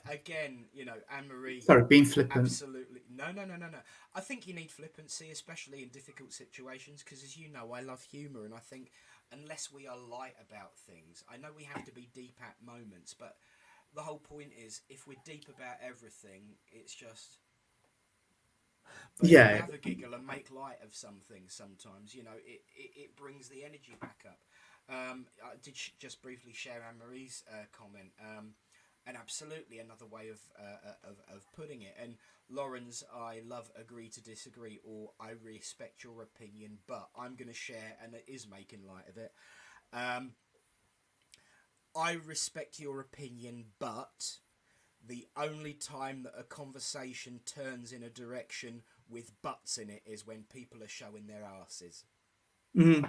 Speaker 1: again, you know, Anne-Marie,
Speaker 2: Sorry, being flippant.
Speaker 1: absolutely. No, no, no, no, no. I think you need flippancy, especially in difficult situations, because as you know, I love humour, and I think unless we are light about things, I know we have to be deep at moments, but the whole point is if we're deep about everything, it's just. But if we
Speaker 2: Yeah,
Speaker 1: have a giggle and make light of some things, sometimes you know it brings the energy back up. I did just briefly share Anne Marie's comment, and absolutely another way of putting it. And Lauren's, I love agree to disagree, or I respect your opinion, but I'm going to share, and it is making light of it. Um, I respect your opinion, but the only time that a conversation turns in a direction with butts in it is when people are showing their asses.
Speaker 2: mm,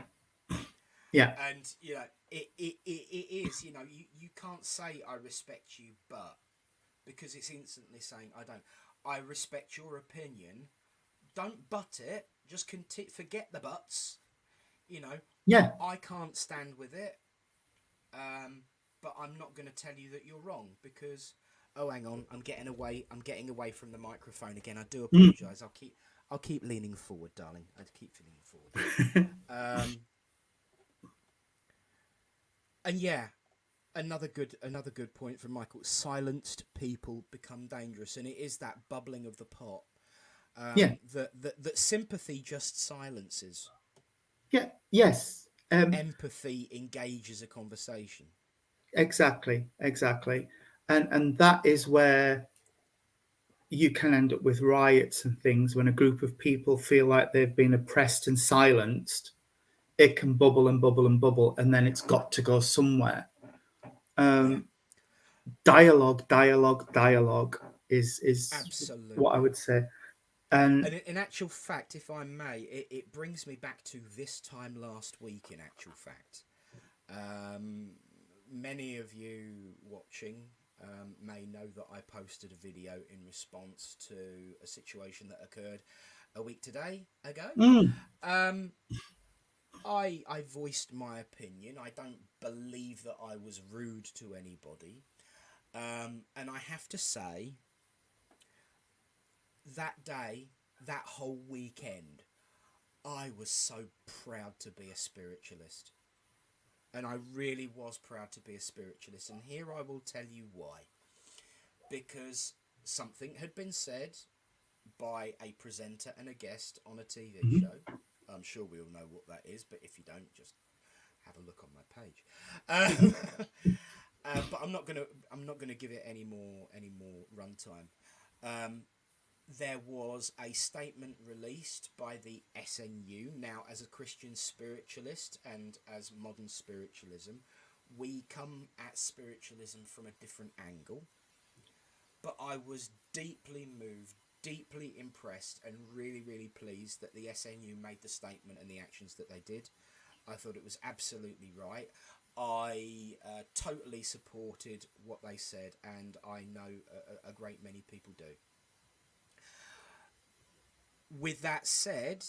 Speaker 2: yeah,
Speaker 1: And, you know, it is, you know, you can't say I respect you, but, because it's instantly saying I don't. I respect your opinion. Don't butt it. Just forget the buts. You know,
Speaker 2: yeah.
Speaker 1: I can't stand with it. But I'm not going to tell you that you're wrong because, oh, hang on, I'm getting away. I'm getting away from the microphone again. I do
Speaker 2: Mm.
Speaker 1: apologise. I'll keep leaning forward, darling. I keep leaning forward. And yeah, another good point from Michael. Silenced people become dangerous, and it is that bubbling of the pot.
Speaker 2: Yeah,
Speaker 1: That sympathy just silences.
Speaker 2: yeah, yes.
Speaker 1: Empathy engages a conversation.
Speaker 2: Exactly, exactly. And that is where you can end up with riots and things when a group of people feel like they've been oppressed and silenced. It can bubble and bubble and bubble, and then it's got to go somewhere.
Speaker 1: Yeah,
Speaker 2: Dialogue, dialogue, dialogue is what I
Speaker 1: absolutely.
Speaker 2: would say. And
Speaker 1: And in actual fact, if I may, it brings me back to this time last week. In actual fact, um, many of you watching may know that I posted a video in response to a situation that occurred a week today ago. Um, I voiced my opinion. I don't believe that I was rude to anybody, and I have to say that day, that whole weekend, I was so proud to be a spiritualist. And I really was proud to be a spiritualist. And here I will tell you why. Because something had been said by a presenter and a guest on a TV show. I'm sure we all know what that is, but if you don't, just have a look on my page. But I'm not gonna give it any more runtime. Um, there was a statement released by the SNU. Now, as a Christian spiritualist and as modern spiritualism, we come at spiritualism from a different angle. But I was deeply moved, deeply impressed, and really, really pleased that the SNU made the statement and the actions that they did. I thought it was absolutely right. I totally supported what they said, and I know a great many people do. With that said,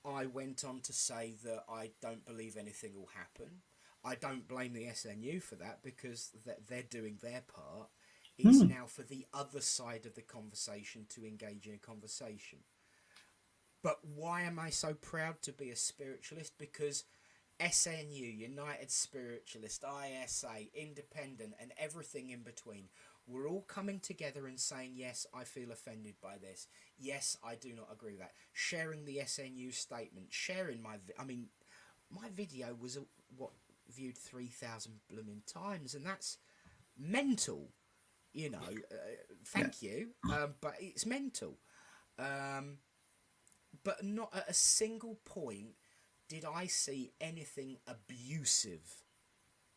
Speaker 1: I went on to say that I don't believe anything will happen. I don't blame the SNU for that because they're doing their part. It's now for the other side of the conversation to engage in a conversation. But why am I so proud to be a spiritualist? Because SNU, United Spiritualist, ISA, Independent, and everything in between, we're all coming together and saying, yes, I feel offended by this. Yes, I do not agree with that. Sharing the SNU statement, sharing my video was viewed 3,000 blooming times, and that's mental.
Speaker 2: yeah,
Speaker 1: Thank you, but it's mental. Um, but not at a single point did I see anything abusive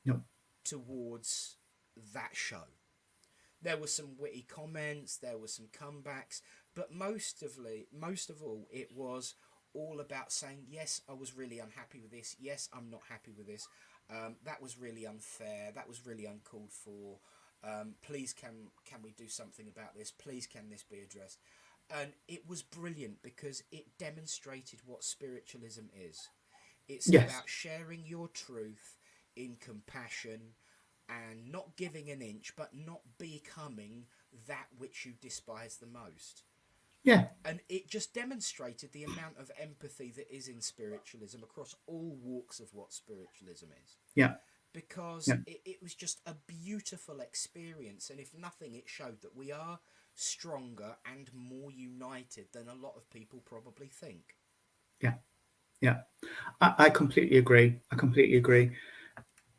Speaker 2: no,
Speaker 1: towards that show. There were some witty comments, there were some comebacks, but most of all, it was all about saying, yes, I was really unhappy with this. Yes, I'm not happy with this. That was really unfair. That was really uncalled for. Please, can we do something about this? Please, can this be addressed? And it was brilliant because it demonstrated what spiritualism is. It's
Speaker 2: Yes.
Speaker 1: about sharing your truth in compassion and not giving an inch, but not becoming that which you despise the most.
Speaker 2: Yeah.
Speaker 1: And it just demonstrated the amount of empathy that is in spiritualism across all walks of what spiritualism is.
Speaker 2: Yeah.
Speaker 1: Because
Speaker 2: Yeah.
Speaker 1: it was just a beautiful experience. And if nothing, it showed that we are stronger and more united than a lot of people probably think.
Speaker 2: Yeah. Yeah. I completely agree. I completely agree.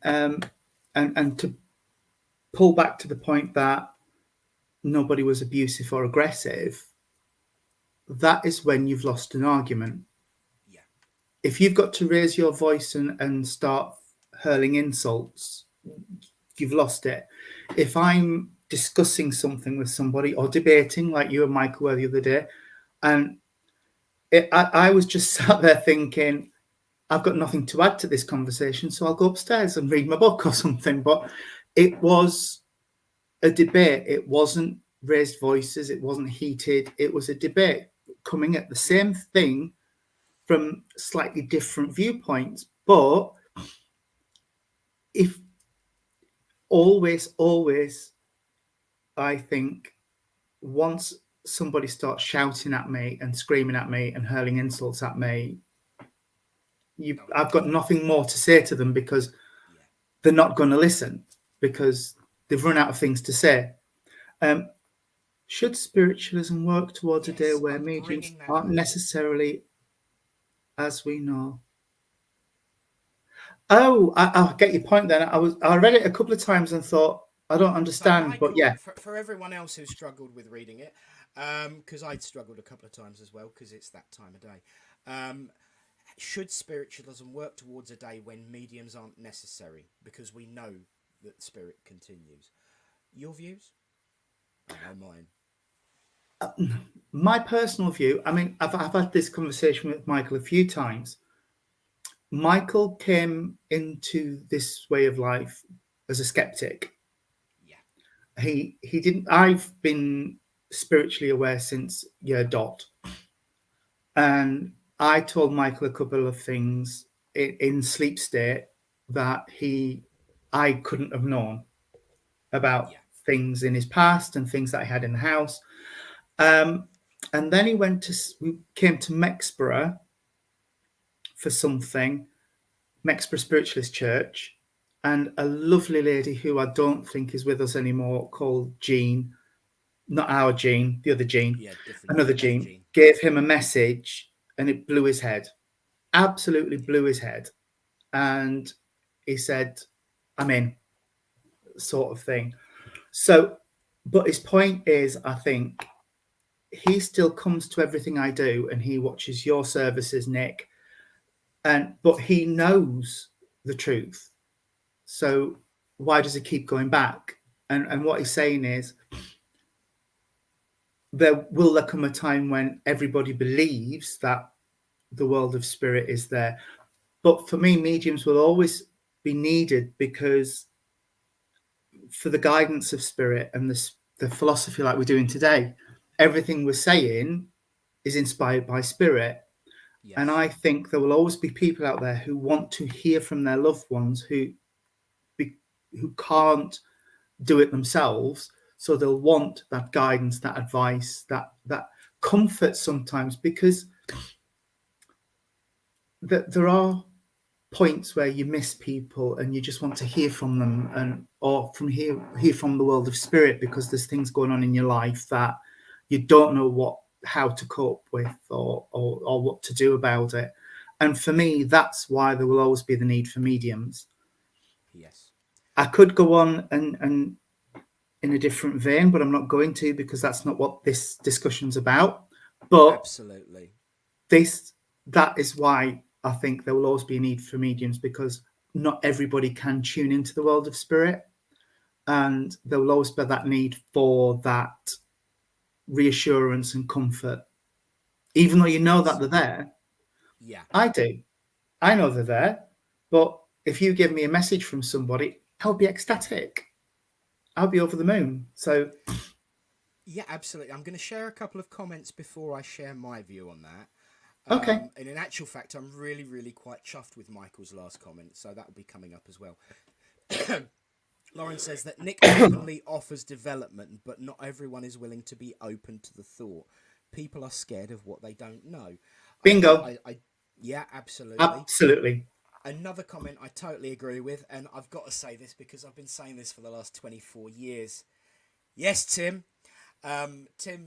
Speaker 2: And to pull back to the point that nobody was abusive or aggressive, that is when you've lost an argument.
Speaker 1: Yeah.
Speaker 2: If you've got to raise your voice and start hurling insults, you've lost it. If I'm discussing something with somebody or debating, like you and Michael were the other day, and I was just sat there thinking, I've got nothing to add to this conversation, so I'll go upstairs and read my book or something. But it was a debate. It wasn't raised voices. It wasn't heated. It was a debate coming at the same thing from slightly different viewpoints. But if always, I think once somebody starts shouting at me and screaming at me and hurling insults at me, I've got nothing more to say to them because they're not going to listen because they've run out of things to say. Should spiritualism work towards a day where mediums aren't necessarily as we know? Oh, I get your point then. I read it a couple of times and thought, I don't understand,
Speaker 1: Michael,
Speaker 2: but yeah.
Speaker 1: For everyone else who struggled with reading it, because I'd struggled a couple of times as well, because it's that time of day. Should spiritualism work towards a day when mediums aren't necessary? Because we know that spirit continues. Your views? I know mine.
Speaker 2: My personal view, I mean, I've had this conversation with Michael a few times. Michael came into this way of life as a skeptic.
Speaker 1: Yeah.
Speaker 2: He didn't. I've been spiritually aware since year dot, and I told Michael a couple of things in sleep state that I couldn't have known about things in his past and things that I had in the house. And then we came to Mexborough for something, Mexborough Spiritualist Church, and a lovely lady who I don't think is with us anymore called Jean, not our Jean, the other Jean, another Jean, gave him a message and it blew his head, absolutely blew his head. And he said, I'm in, sort of thing. So, but his point is, I think, he still comes to everything I do and he watches your services, Nick, but he knows the truth. So why does he keep going back? And what he's saying is, there come a time when everybody believes that the world of spirit is there. But for me, mediums will always be needed because for the guidance of spirit and the philosophy like we're doing today, everything we're saying is inspired by spirit. Yes. And I think there will always be people out there who want to hear from their loved ones who can't do it themselves. So they'll want that guidance, that advice, that comfort sometimes, because there are points where you miss people and you just want to hear from them or hear from the world of spirit, because there's things going on in your life that you don't know how to cope with or what to do about it. And for me, that's why there will always be the need for mediums.
Speaker 1: Yes. I
Speaker 2: could go on and in a different vein, but I'm not going to, because that's not what this discussion's about. But
Speaker 1: absolutely,
Speaker 2: that is why I think there will always be a need for mediums, because not everybody can tune into the world of spirit. and there will always be that need for that reassurance and comfort, even though you know that they're there.
Speaker 1: Yeah.
Speaker 2: I do. I know they're there, but if you give me a message from somebody, I'll be ecstatic. I'll be over the moon. So,
Speaker 1: Yeah, absolutely. I'm going to share a couple of comments before I share my view on that.
Speaker 2: okay.
Speaker 1: And in actual fact, I'm really, really quite chuffed with Michael's last comment, so that will be coming up as well. Lauren says that Nick openly offers development, but not everyone is willing to be open to the thought. People are scared of what they don't know.
Speaker 2: Bingo.
Speaker 1: Yeah, absolutely.
Speaker 2: Absolutely.
Speaker 1: Another comment I totally agree with, and I've got to say this because I've been saying this for the last 24 years. Yes, Tim. Tim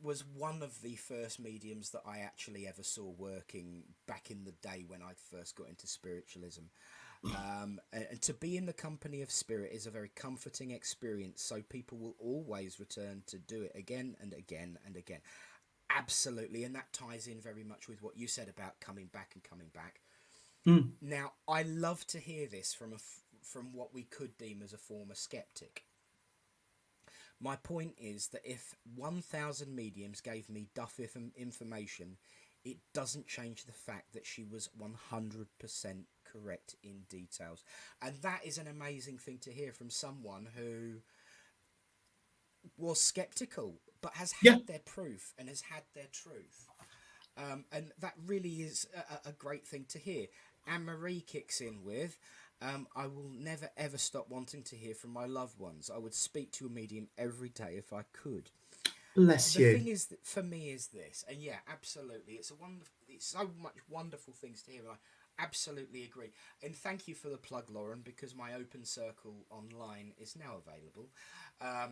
Speaker 1: was one of the first mediums that I actually ever saw working back in the day when I first got into spiritualism. And to be in the company of spirit is a very comforting experience, so people will always return to do it again and again and again. Absolutely, and that ties in very much with what you said about coming back and coming back.
Speaker 2: Mm.
Speaker 1: Now, I love to hear this from what we could deem as a former skeptic. My point is that if 1,000 mediums gave me duff information, it doesn't change the fact that she was 100% correct in details. And that is an amazing thing to hear from someone who was skeptical, but has had their proof and has had their truth. And that really is a great thing to hear. Anne-Marie kicks in with, I will never ever stop wanting to hear from my loved ones. I would speak to a medium every day if I could.
Speaker 2: Bless
Speaker 1: The
Speaker 2: you.
Speaker 1: thing is, for me, is this, and yeah, absolutely, it's so much wonderful things to hear. And I absolutely agree, and thank you for the plug, Lauren, because my open circle online is now available.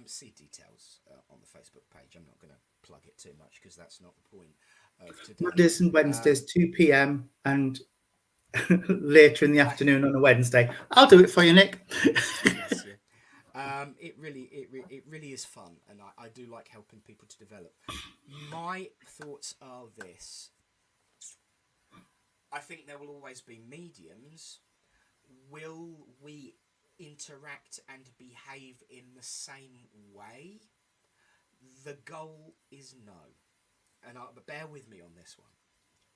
Speaker 1: See details on the Facebook page. I'm not going to plug it too much because that's not the point of today.
Speaker 2: Mondays and Wednesdays, 2 p.m. and later in the afternoon on a Wednesday. I'll do it for you, Nick.
Speaker 1: Bless you. It really is fun, and I do like helping people to develop. My thoughts are this. I think there will always be mediums. Will we interact and behave in the same way? The goal is no. And bear with me on this one.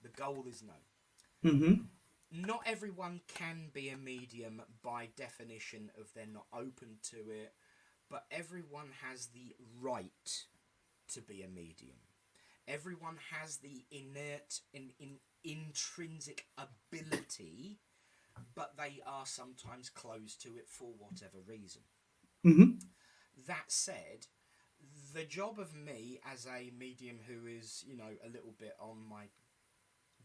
Speaker 1: The goal is no.
Speaker 2: Mm-hmm.
Speaker 1: Not everyone can be a medium by definition of they're not open to it, but everyone has the right to be a medium. Everyone has the innate and intrinsic ability, but they are sometimes closed to it for whatever reason.
Speaker 2: Mm-hmm.
Speaker 1: That said, the job of me as a medium who is, a little bit on my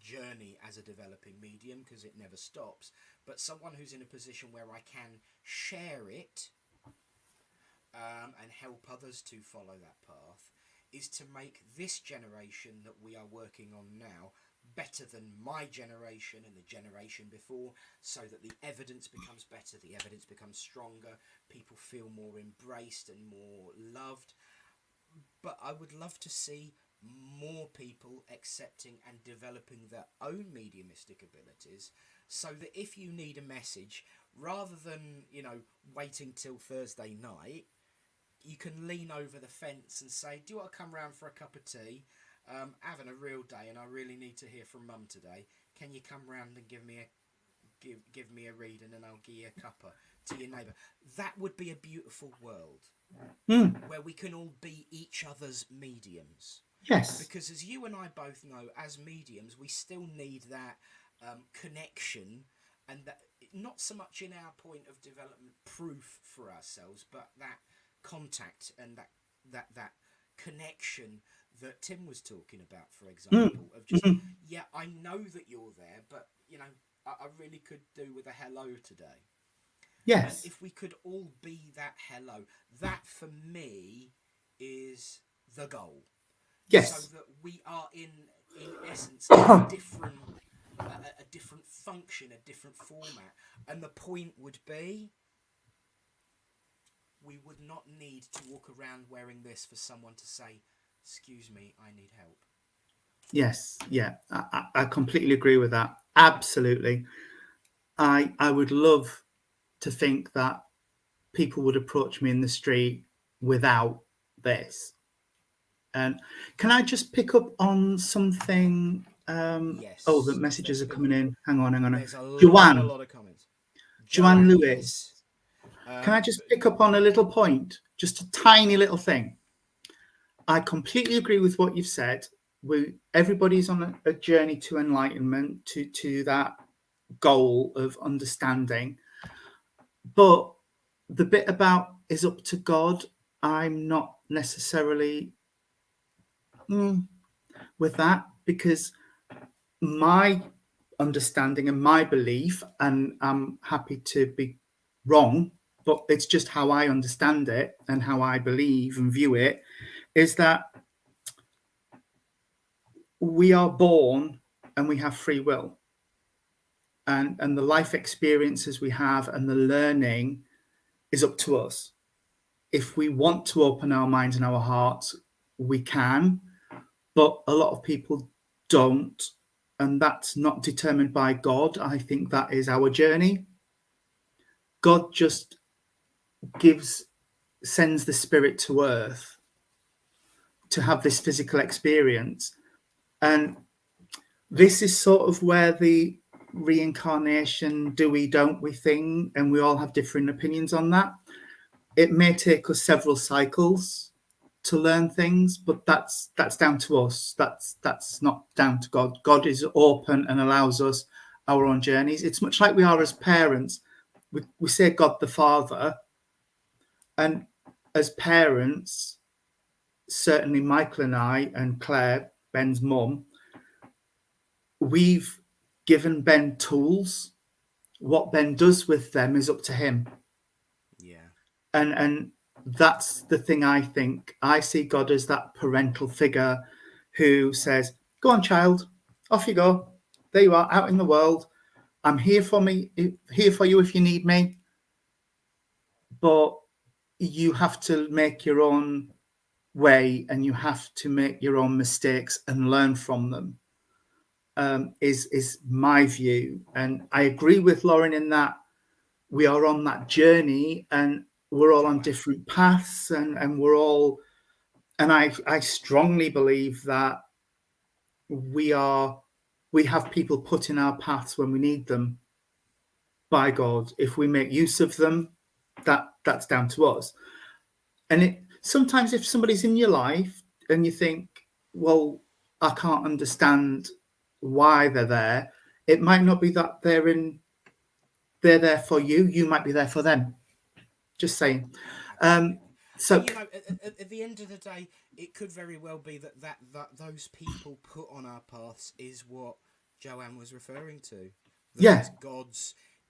Speaker 1: journey as a developing medium, because it never stops, but someone who's in a position where I can share it and help others to follow that path, is to make this generation that we are working on now better than my generation and the generation before, so that the evidence becomes better, the evidence becomes stronger, people feel more embraced and more loved. But I would love to see more people accepting and developing their own mediumistic abilities, so that if you need a message, rather than waiting till Thursday night, you can lean over the fence and say, do you want to come round for a cup of tea? Having a real day and I really need to hear from Mum today. Can you come round and give me a read, and then I'll give you a cuppa to your neighbour? That would be a beautiful world where we can all be each other's mediums.
Speaker 2: Yes.
Speaker 1: Because as you and I both know, as mediums, we still need that connection, and that not so much in our point of development proof for ourselves, but that contact and that connection that Tim was talking about, for example, of just, yeah, I know that you're there, but I really could do with a hello today.
Speaker 2: Yes.
Speaker 1: And if we could all be that hello, that for me is the goal.
Speaker 2: Yes.
Speaker 1: So that we are in essence a different function, a different format. And the point would be, we would not need to walk around wearing this for someone to say, excuse me, I need help.
Speaker 2: Yes. Yeah. I completely agree with that. Absolutely. I would love to think that people would approach me in the street without this. And can I just pick up on something? Oh, the
Speaker 1: Yes, because
Speaker 2: messages are coming in. Hang on.
Speaker 1: there's a
Speaker 2: Joanne,
Speaker 1: lot of comments.
Speaker 2: Joanne
Speaker 1: Joanne,
Speaker 2: Lewis.
Speaker 1: yes.
Speaker 2: Can I just pick up on a little point? Just a tiny little thing. I completely agree with what you've said. Everybody's on a journey to enlightenment, to that goal of understanding. But the bit about is up to God, I'm not necessarily with that, because my understanding and my belief, and I'm happy to be wrong, but it's just how I understand it and how I believe and view it, is that we are born and we have free will. And the life experiences we have and the learning is up to us. If we want to open our minds and our hearts, we can, but a lot of people don't. And that's not determined by God. I think that is our journey. God just sends the spirit to earth to have this physical experience. And this is sort of where the reincarnation, do we, don't we thing, and we all have different opinions on that. It may take us several cycles to learn things, but that's down to us. That's not down to God. God is open and allows us our own journeys. It's much like we are as parents. We say God the Father, and as parents, certainly Michael and I and Claire, Ben's mum, we've given Ben tools. What Ben does with them is up to him.
Speaker 1: Yeah.
Speaker 2: And that's the thing. I think I see God as that parental figure who says, go on, child, off you go. There you are, out in the world. I'm here for you if you need me. But you have to make your own way, and you have to make your own mistakes and learn from them. Is my view. And I agree with Lauren in that we are on that journey, and we're all on different paths, and we're all, and I strongly believe that we have people put in our paths when we need them by God. If we make use of them, that's down to us. And sometimes if somebody's in your life and you think, well, I can't understand why they're there, it might not be that they're there for you. You might be there for them. Just saying. So
Speaker 1: at the end of the day, it could very well be that those people put on our paths is what Joanne was referring to.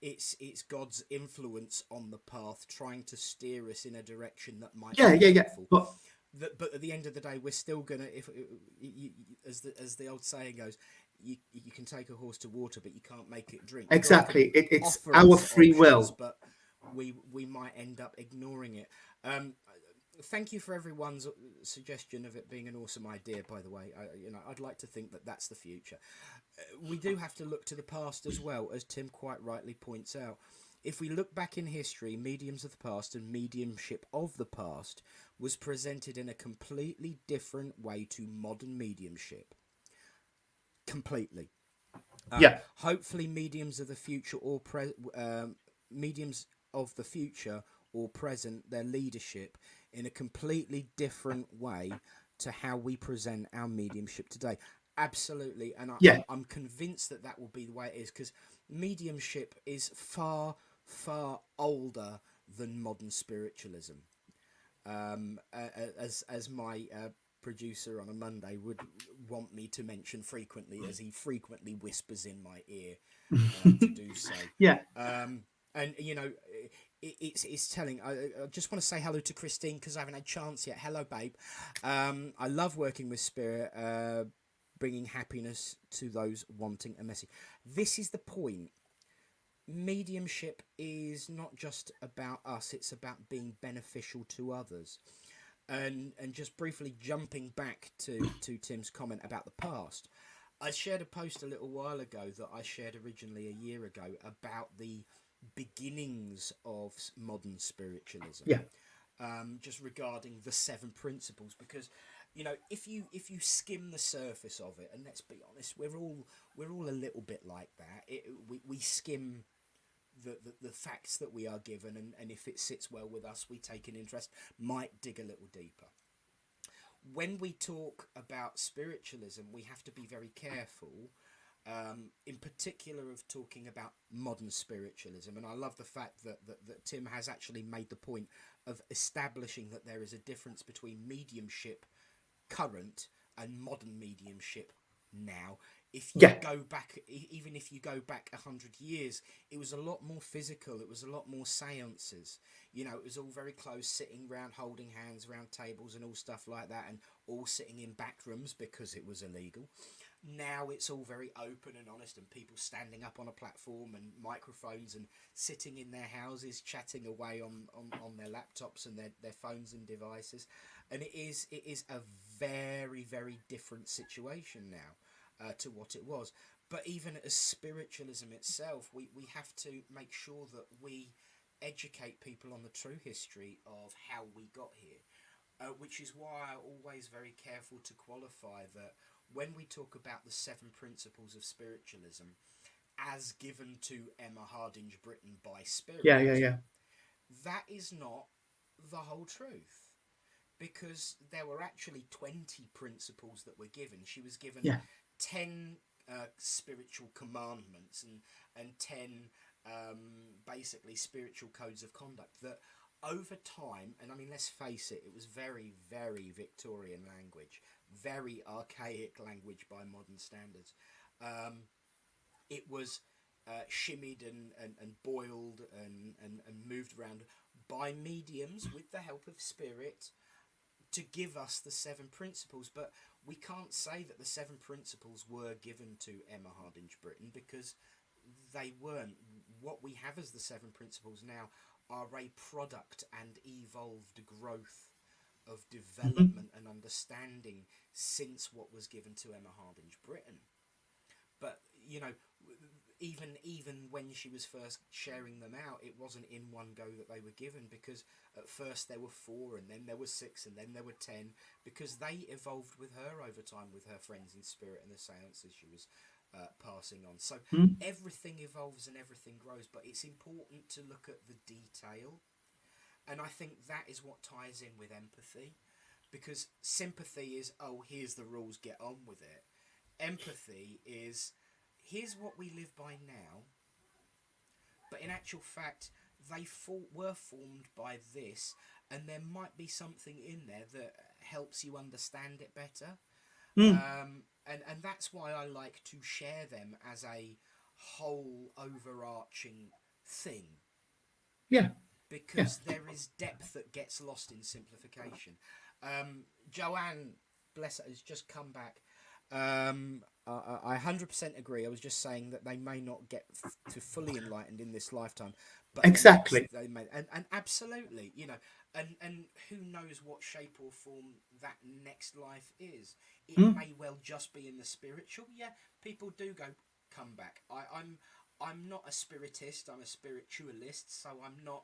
Speaker 1: It's God's influence on the path, trying to steer us in a direction that might be helpful. But at the end of the day, we're still gonna, as the old saying goes, you can take a horse to water, but you can't make it drink.
Speaker 2: Exactly, it's our free will,
Speaker 1: but we might end up ignoring it. Thank you for everyone's suggestion of it being an awesome idea. By the way, I'd like to think that that's the future. We do have to look to the past as well, as Tim quite rightly points out. If we look back in history, mediums of the past and mediumship of the past was presented in a completely different way to modern mediumship. Completely. Hopefully, mediums of the future or mediums of the future or present their leadership in a completely different way to how we present our mediumship today. Absolutely, and I'm convinced that will be the way it is, because mediumship is far, far older than modern spiritualism. As my producer on a Monday would want me to mention frequently, as he frequently whispers in my ear to do so. And it's telling. I just want to say hello to Christine because I haven't had a chance yet. Hello, babe. I love working with spirit, bringing happiness to those wanting a message. This is the point. Mediumship is not just about us, it's about being beneficial to others. And just briefly jumping back to Tim's comment about the past, I shared a post a little while ago that I shared originally a year ago about the beginnings of modern spiritualism.
Speaker 2: Yeah.
Speaker 1: Just regarding the 7 principles, because if you skim the surface of it, and let's be honest, we're all a little bit like that. We skim the facts that we are given, and if it sits well with us, we take an interest, might dig a little deeper. When we talk about spiritualism, we have to be very careful, in particular of talking about modern spiritualism. And I love the fact that Tim has actually made the point of establishing that there is a difference between mediumship current and modern mediumship now. If you go back, even if you go back 100 years, it was a lot more physical. It was a lot more seances. It was all very close, sitting around, holding hands around tables and all stuff like that, and all sitting in back rooms because it was illegal. Now it's all very open and honest, and people standing up on a platform and microphones and sitting in their houses chatting away on their laptops and their phones and devices. And it is a very, very different situation now to what it was. But even as spiritualism itself, we have to make sure that we educate people on the true history of how we got here, which is why I'm always very careful to qualify that when we talk about the 7 principles of spiritualism as given to Emma Hardinge Britten by Spirit, that is not the whole truth, because there were actually 20 principles that were given. She was given 10 spiritual commandments and 10 basically spiritual codes of conduct that over time, and I mean, let's face it, it was very, very Victorian language, very archaic language by modern standards. It was shimmied and boiled and moved around by mediums with the help of spirit to give us the 7 principles. But we can't say that the 7 principles were given to Emma Hardinge Britten, because they weren't. What we have as the 7 principles now are a product and evolved growth of development and understanding since what was given to Emma Hardinge Britten. But even when she was first sharing them out, it wasn't in one go that they were given, because at first there were 4, and then there were 6, and then there were 10, because they evolved with her over time, with her friends in spirit and the seances she was passing on. So everything evolves and everything grows, but it's important to look at the detail. And I think that is what ties in with empathy, because sympathy is, oh, here's the rules, get on with it. Empathy is, here's what we live by now, but in actual fact, they were formed by this, and there might be something in there that helps you understand it better. And that's why I like to share them as a whole overarching thing.
Speaker 2: Yeah.
Speaker 1: Because there is depth that gets lost in simplification. Joanne, bless her, has just come back. I 100% agree. I was just saying that they may not get to fully enlightened in this lifetime, but
Speaker 2: exactly
Speaker 1: they may, and absolutely, and who knows what shape or form that next life is. It may well just be in the spiritual. Yeah, people do come back. I'm not a spiritist. I'm a spiritualist, so I'm not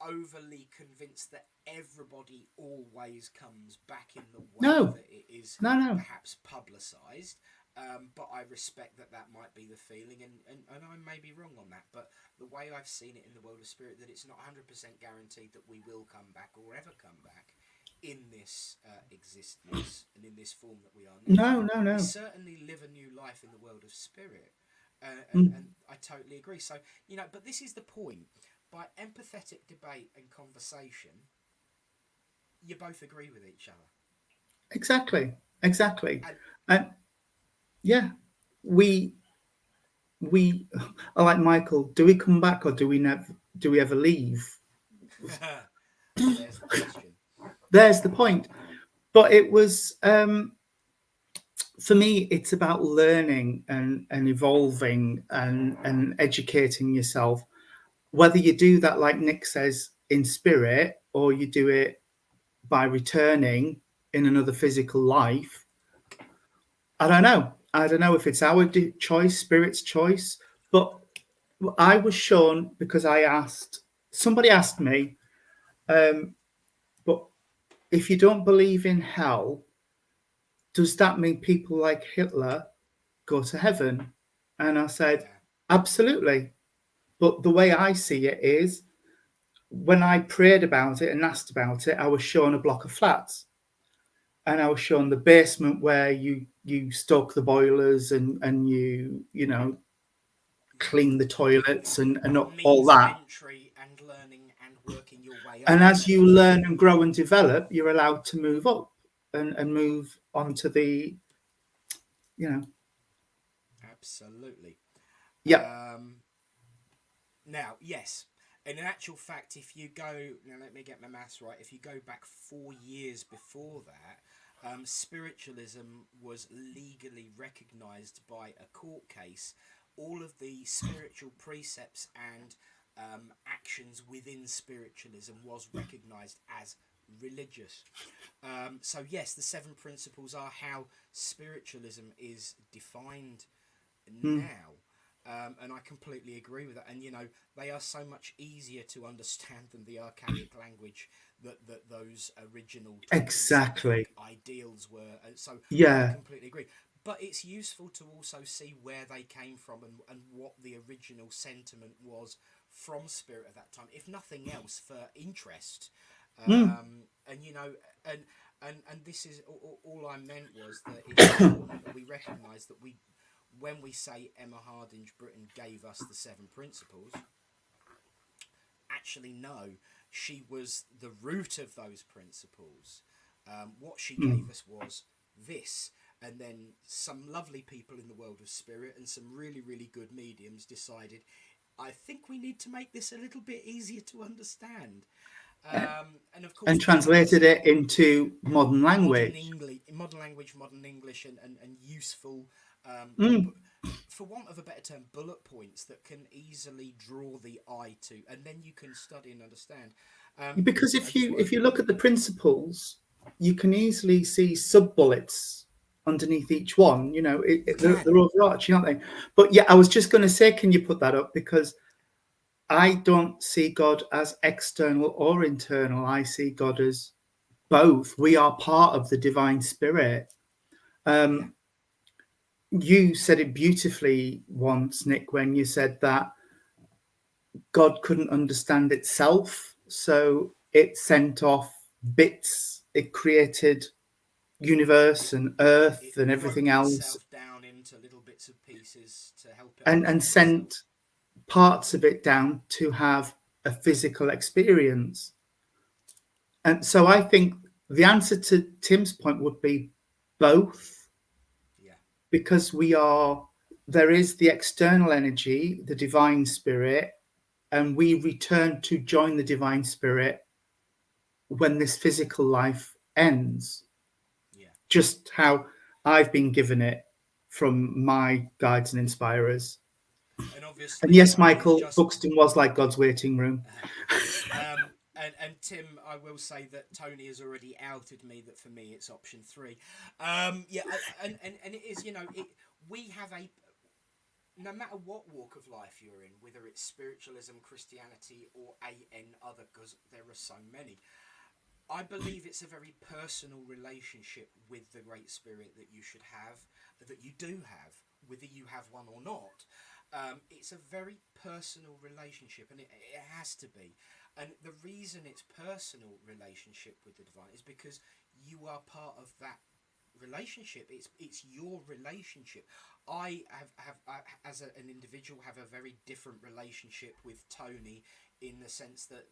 Speaker 1: overly convinced that everybody always comes back in the way that it is perhaps publicised, but I respect that might be the feeling, and I may be wrong on that, but the way I've seen it in the world of spirit, that it's not 100% guaranteed that we will come back or ever come back in this existence and in this form that we are now.
Speaker 2: No.
Speaker 1: We certainly live a new life in the world of spirit, and I totally agree. So, but this is the point. By empathetic debate and conversation, you both agree with each other.
Speaker 2: Exactly. And yeah, we are like Michael. Do we come back, or do we never? Do we ever leave?
Speaker 1: There's the question.
Speaker 2: There's the point. But it was for me. It's about learning and evolving and educating yourself. Whether you do that, like Nick says, in spirit, or you do it by returning in another physical life, I don't know. I don't know if it's our choice, spirit's choice, but I was shown because somebody asked me, but if you don't believe in hell, does that mean people like Hitler go to heaven? And I said,
Speaker 1: Yeah.
Speaker 2: absolutely. But the way I see it is, when I prayed about it and asked about it, I was shown a block of flats, and I was shown the basement where you stoke the boilers and
Speaker 1: Yeah.
Speaker 2: clean the toilets and
Speaker 1: The
Speaker 2: all
Speaker 1: means of
Speaker 2: that.
Speaker 1: entry and learning and working your way
Speaker 2: And
Speaker 1: up,
Speaker 2: as you
Speaker 1: essentially.
Speaker 2: learn and grow and develop, you're allowed to move up and move on to the, you know,
Speaker 1: Absolutely.
Speaker 2: yeah.
Speaker 1: Now, yes, in actual fact, if you go, now let me get my maths right, if you go back 4 years before that, spiritualism was legally recognised by a court case. All of the spiritual precepts and actions within spiritualism was recognised as religious. So yes, the seven principles are how spiritualism is defined
Speaker 2: Mm,
Speaker 1: now. And I completely agree with that. And they are so much easier to understand than the archaic language that those original 20th century
Speaker 2: exactly.
Speaker 1: ideals were. So I
Speaker 2: Yeah.
Speaker 1: completely agree. But it's useful to also see where they came from and what the original sentiment was from spirit at that time, if nothing else, for interest.
Speaker 2: Mm.
Speaker 1: And and this is all I meant was that it's important that we recognise that when we say Emma Hardinge Britten gave us the seven principles, actually no, she was the root of those principles. What she
Speaker 2: Mm.
Speaker 1: gave us was this, and then some lovely people in the world of spirit and some really, really good mediums decided, I think we need to make this a little bit easier to understand. And of course,
Speaker 2: And
Speaker 1: we can
Speaker 2: translated it into modern language.
Speaker 1: modern language, modern English, and useful,
Speaker 2: Mm.
Speaker 1: for want of a better term, bullet points that can easily draw the eye to, and then you can study and understand.
Speaker 2: Because
Speaker 1: I
Speaker 2: if
Speaker 1: just
Speaker 2: you
Speaker 1: want
Speaker 2: if you look at the principles, you can easily see sub bullets underneath each one.
Speaker 1: you
Speaker 2: They're
Speaker 1: can,
Speaker 2: overarching, aren't they? But yeah, I was just going to say, can you put that up? Because I don't see God as external or internal. I see God as both. We are part of the divine spirit.
Speaker 1: yeah,
Speaker 2: You said it beautifully once, Nick, when you said that God couldn't understand itself. So it sent off bits. It created universe and earth
Speaker 1: it
Speaker 2: and everything
Speaker 1: broke
Speaker 2: else,
Speaker 1: itself down into little bits of pieces to help it
Speaker 2: and
Speaker 1: understand itself.
Speaker 2: sent parts of it down to have a physical experience. And so I think the answer to Tim's point would be both,
Speaker 1: Yeah,
Speaker 2: because there is the external energy, the divine spirit, and we return to join the divine spirit when this physical life ends,
Speaker 1: yeah,
Speaker 2: just how I've been given it from my guides and inspirers.
Speaker 1: and
Speaker 2: And
Speaker 1: obviously
Speaker 2: yes,
Speaker 1: Tony is
Speaker 2: Michael,
Speaker 1: just.
Speaker 2: Buxton was like God's waiting room.
Speaker 1: And Tim, I will say that Tony has already outed me that for me it's option three. Yeah, and it is, we have a, no matter what walk of life you're in, whether it's spiritualism, Christianity, or other, because there are so many. I believe it's a very personal relationship with the Great Spirit that you should have, that you do have, whether you have one or not. It's a very personal relationship, and it has to be. And the reason it's personal relationship with the divine is because you are part of that relationship. It's your relationship. I as an individual have a very different relationship with Tony, in the sense that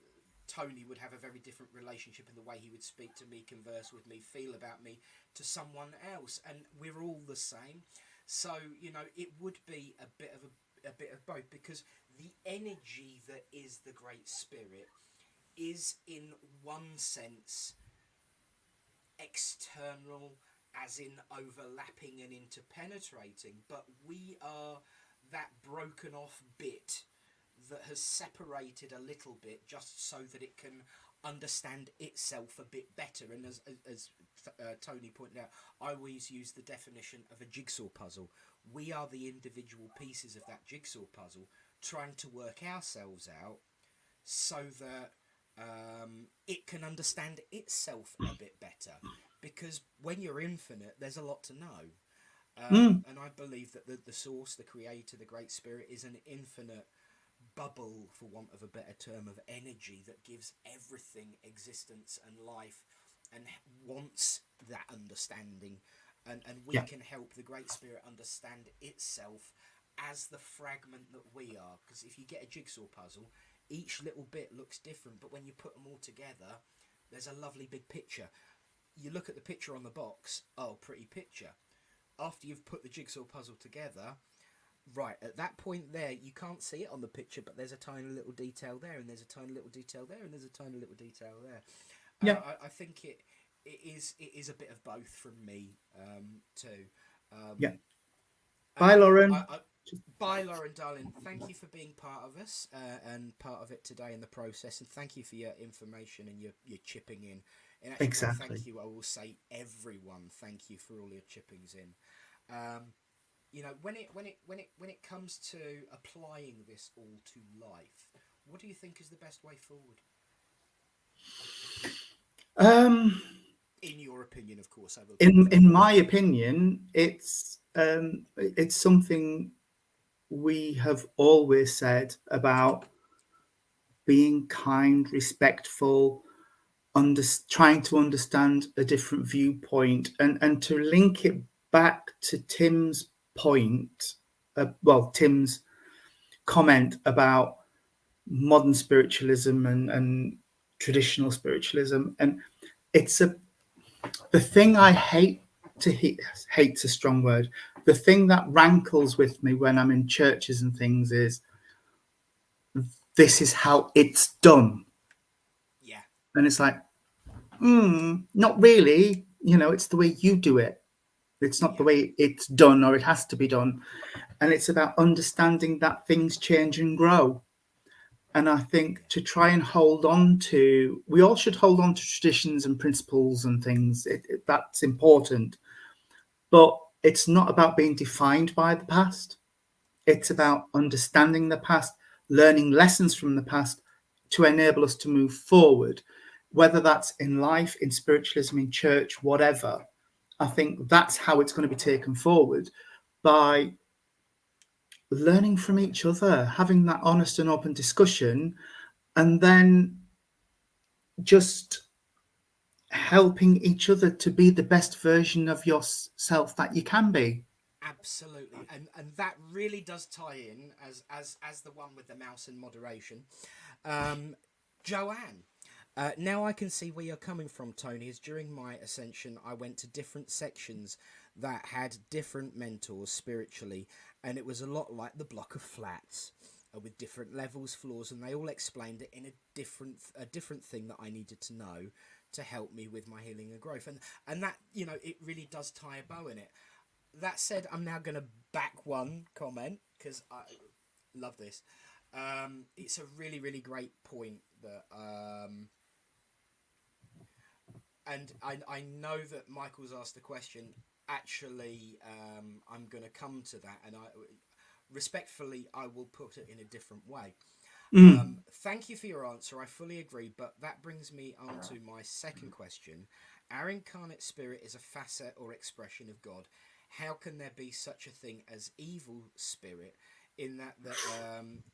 Speaker 1: Tony would have a very different relationship in the way he would speak to me, converse with me, feel about me to someone else, and we're all the same. So it would be a bit of both, because the energy that is the Great Spirit is, in one sense, external, as in overlapping and interpenetrating, but we are that broken off bit that has separated a little bit, just so that it can understand itself a bit better. And as Tony pointed out, I always use the definition of a jigsaw puzzle. We are the individual pieces of that jigsaw puzzle trying to work ourselves out so that it can understand itself a bit better. Because when you're infinite, there's a lot to know. And I believe that the source, the creator, the great spirit is an infinite bubble, for want of a better term, of energy that gives everything existence and life and wants that understanding. And we
Speaker 2: Yeah.
Speaker 1: can help the great spirit understand itself as the fragment that we are. Because if you get a jigsaw puzzle, each little bit looks different, but when you put them all together, there's a lovely big picture. You look at the picture on the box, oh, pretty picture. After you've put the jigsaw puzzle together, right, at that point there, you can't see it on the picture, but there's a tiny little detail there, and there's a tiny little detail there, and there's a tiny little detail there.
Speaker 2: Yeah.
Speaker 1: I think it is a bit of both from me, too.
Speaker 2: Yeah.
Speaker 1: And
Speaker 2: Bye, Lauren.
Speaker 1: bye, Lauren, darling. Thank you for being part of us and part of it today in the process, and thank you for your information and your chipping in. In actual fact,
Speaker 2: Exactly.
Speaker 1: thank you. I will say, everyone, thank you for all your chippings in. You know, when it comes to applying this all to life, what do you think is the best way forward? In your opinion, of course. I will.
Speaker 2: In my opinion, it's something we have always said about being kind, respectful, trying to understand a different viewpoint, and to link it back to Tim's point, Tim's comment about modern spiritualism and traditional spiritualism, and it's the thing I hate's a strong word. The thing that rankles with me when I'm in churches and things is, this is how it's done.
Speaker 1: Yeah.
Speaker 2: And it's like, not really. You know, it's the way you do it. It's not the way it's done, or it has to be done. And it's about understanding that things change and grow. And I think to try and we all should hold on to traditions and principles and things. That's important. But it's not about being defined by the past. It's about understanding the past, learning lessons from the past to enable us to move forward, whether that's in life, in spiritualism, in church, whatever. I think that's how it's going to be taken forward, by learning from each other, having that honest and open discussion, and then just helping each other to be the best version of yourself that you can be.
Speaker 1: Absolutely, and that really does tie in as the one with the mouse in moderation. Joanne, now I can see where you're coming from, Tony. As during my ascension, I went to different sections that had different mentors spiritually, and it was a lot like the block of flats, with different levels, floors, and they all explained it in a different thing that I needed to know to help me with my healing and growth, and that, you know, it really does tie a bow in it. That said, I'm now going to back one comment because I love this. It's a really, really great point that, and I know that Michael's asked the question. Actually, I'm going to come to that, and respectfully, I will put it in a different way. Thank you for your answer. I fully agree, but that brings me on to my second question. Our incarnate spirit is a facet or expression of God. How can there be such a thing as evil spirit, in that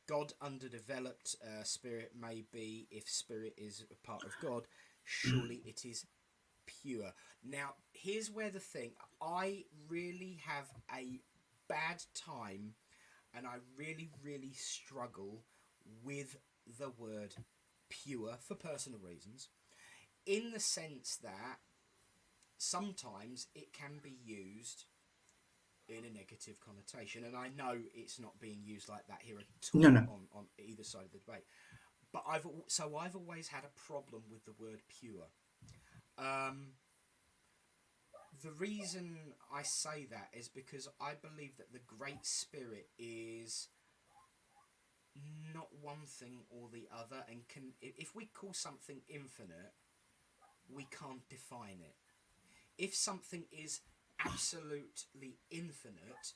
Speaker 1: God underdeveloped spirit may be, if spirit is a part of God, surely it is pure. Now, here's where the thing, I really have a bad time, and I really, really struggle with the word pure for personal reasons, in the sense that sometimes it can be used in a negative connotation, and I know it's not being used like that here at all.
Speaker 2: No.
Speaker 1: on either side of the debate, but I've always had a problem with the word pure. The reason I say that is because I believe that the Great Spirit is not one thing or the other, and if we call something infinite, we can't define it. If something is absolutely infinite,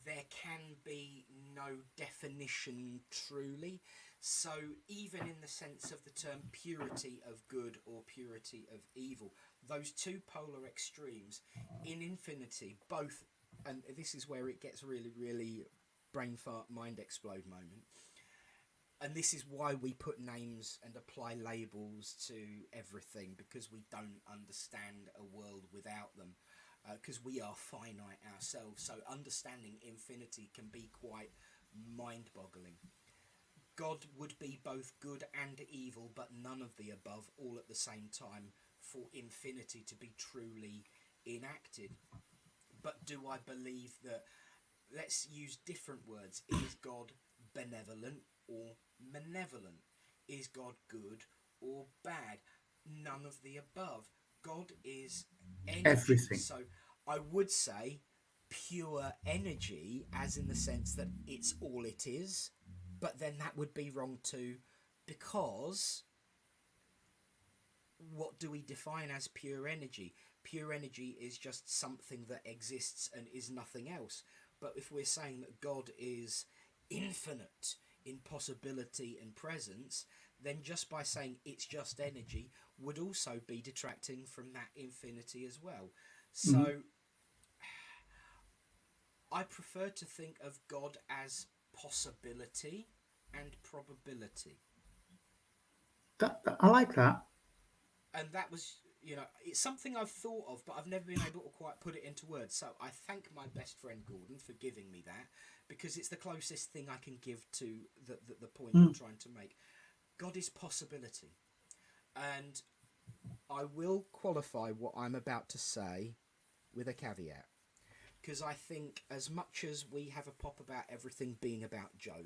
Speaker 1: there can be no definition truly. So even in the sense of the term purity of good or purity of evil, those two polar extremes in infinity, both, and this is where it gets really, really brain fart, mind explode moment. And this is why we put names and apply labels to everything, because we don't understand a world without them, because we are finite ourselves. So understanding infinity can be quite mind-boggling. God would be both good and evil, but none of the above, all at the same time, for infinity to be truly enacted. But do I believe that, let's use different words, is God benevolent or malevolent? Is God good or bad? None of the above. God is energy.
Speaker 2: Everything.
Speaker 1: So I would say pure energy, as in the sense that it's all it is, but then that would be wrong too, because what do we define as pure energy? Pure energy is just something that exists and is nothing else. But if we're saying that God is infinite in possibility and presence, then just by saying it's just energy would also be detracting from that infinity as well. So I prefer to think of God as possibility and probability.
Speaker 2: I like that.
Speaker 1: And that was, it's something I've thought of, but I've never been able to quite put it into words. So I thank my best friend Gordon for giving me that, because it's the closest thing I can give to the point I'm trying to make. God is possibility. And I will qualify what I'm about to say with a caveat, because I think as much as we have a pop about everything being about Job,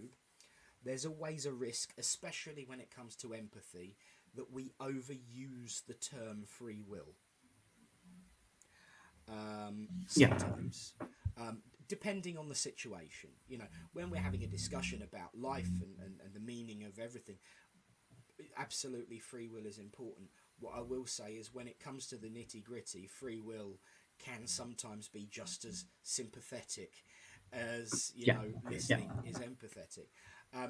Speaker 1: there's always a risk, especially when it comes to empathy, that we overuse the term free will. Sometimes. Depending on the situation. When we're having a discussion about life and the meaning of everything, absolutely free will is important. What I will say is, when it comes to the nitty-gritty, free will can sometimes be just as sympathetic as, listening is empathetic.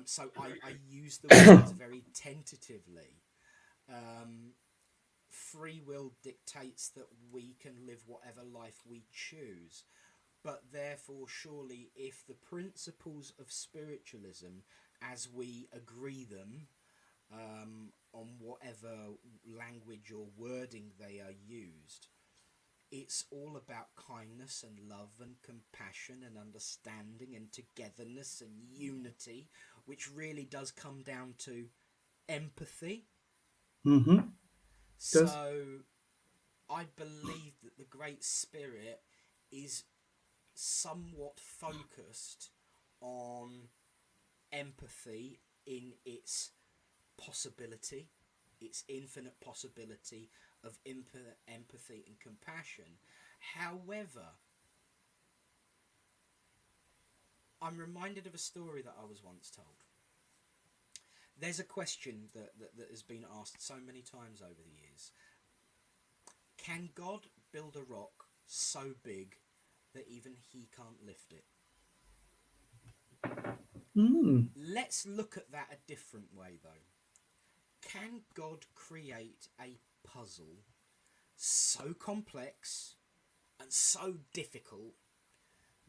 Speaker 1: So I use the words very tentatively. Free will dictates that we can live whatever life we choose. But therefore, surely, if the principles of spiritualism, as we agree them, on whatever language or wording they are used, it's all about kindness and love and compassion and understanding and togetherness and unity, which really does come down to empathy. So I believe that the Great Spirit is somewhat focused on empathy in its possibility, its infinite possibility of empathy and compassion. However, I'm reminded of a story that I was once told. There's a question that has been asked so many times over the years. Can God build a rock so big that even he can't lift it? Let's look at that a different way, though. Can God create a puzzle so complex and so difficult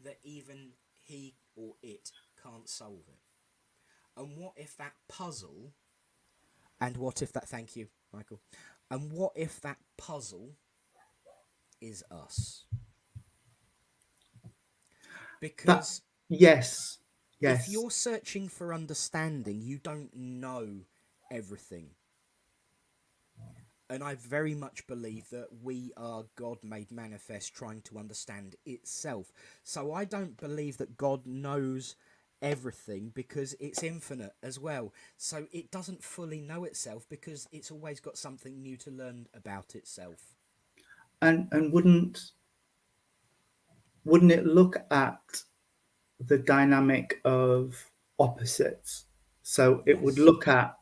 Speaker 1: that even he or it can't solve it? And what if that puzzle, thank you, Michael, and what if that puzzle is us? Because
Speaker 2: yes,
Speaker 1: if you're searching for understanding, you don't know everything. And I very much believe that we are God made manifest, trying to understand itself. So I don't believe that God knows everything, because it's infinite as well. So it doesn't fully know itself, because it's always got something new to learn about itself.
Speaker 2: And wouldn't it look at the dynamic of opposites? So it would look at,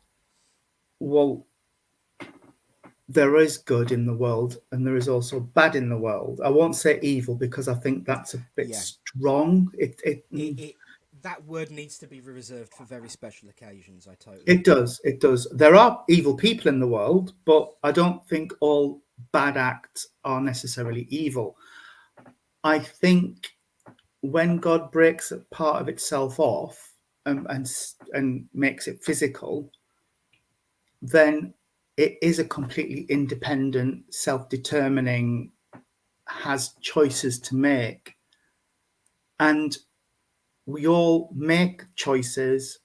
Speaker 2: well, there is good in the world and there is also bad in the world. I won't say evil because I think that's a bit
Speaker 1: Yeah,
Speaker 2: strong.
Speaker 1: it that word needs to be reserved for very special occasions. I totally
Speaker 2: It
Speaker 1: agree.
Speaker 2: does. It does. There are evil people in the world, but I don't think all bad acts are necessarily evil. I think when God breaks a part of itself off and makes it physical, then it is a completely independent, self-determining, has choices to make, and we all make choices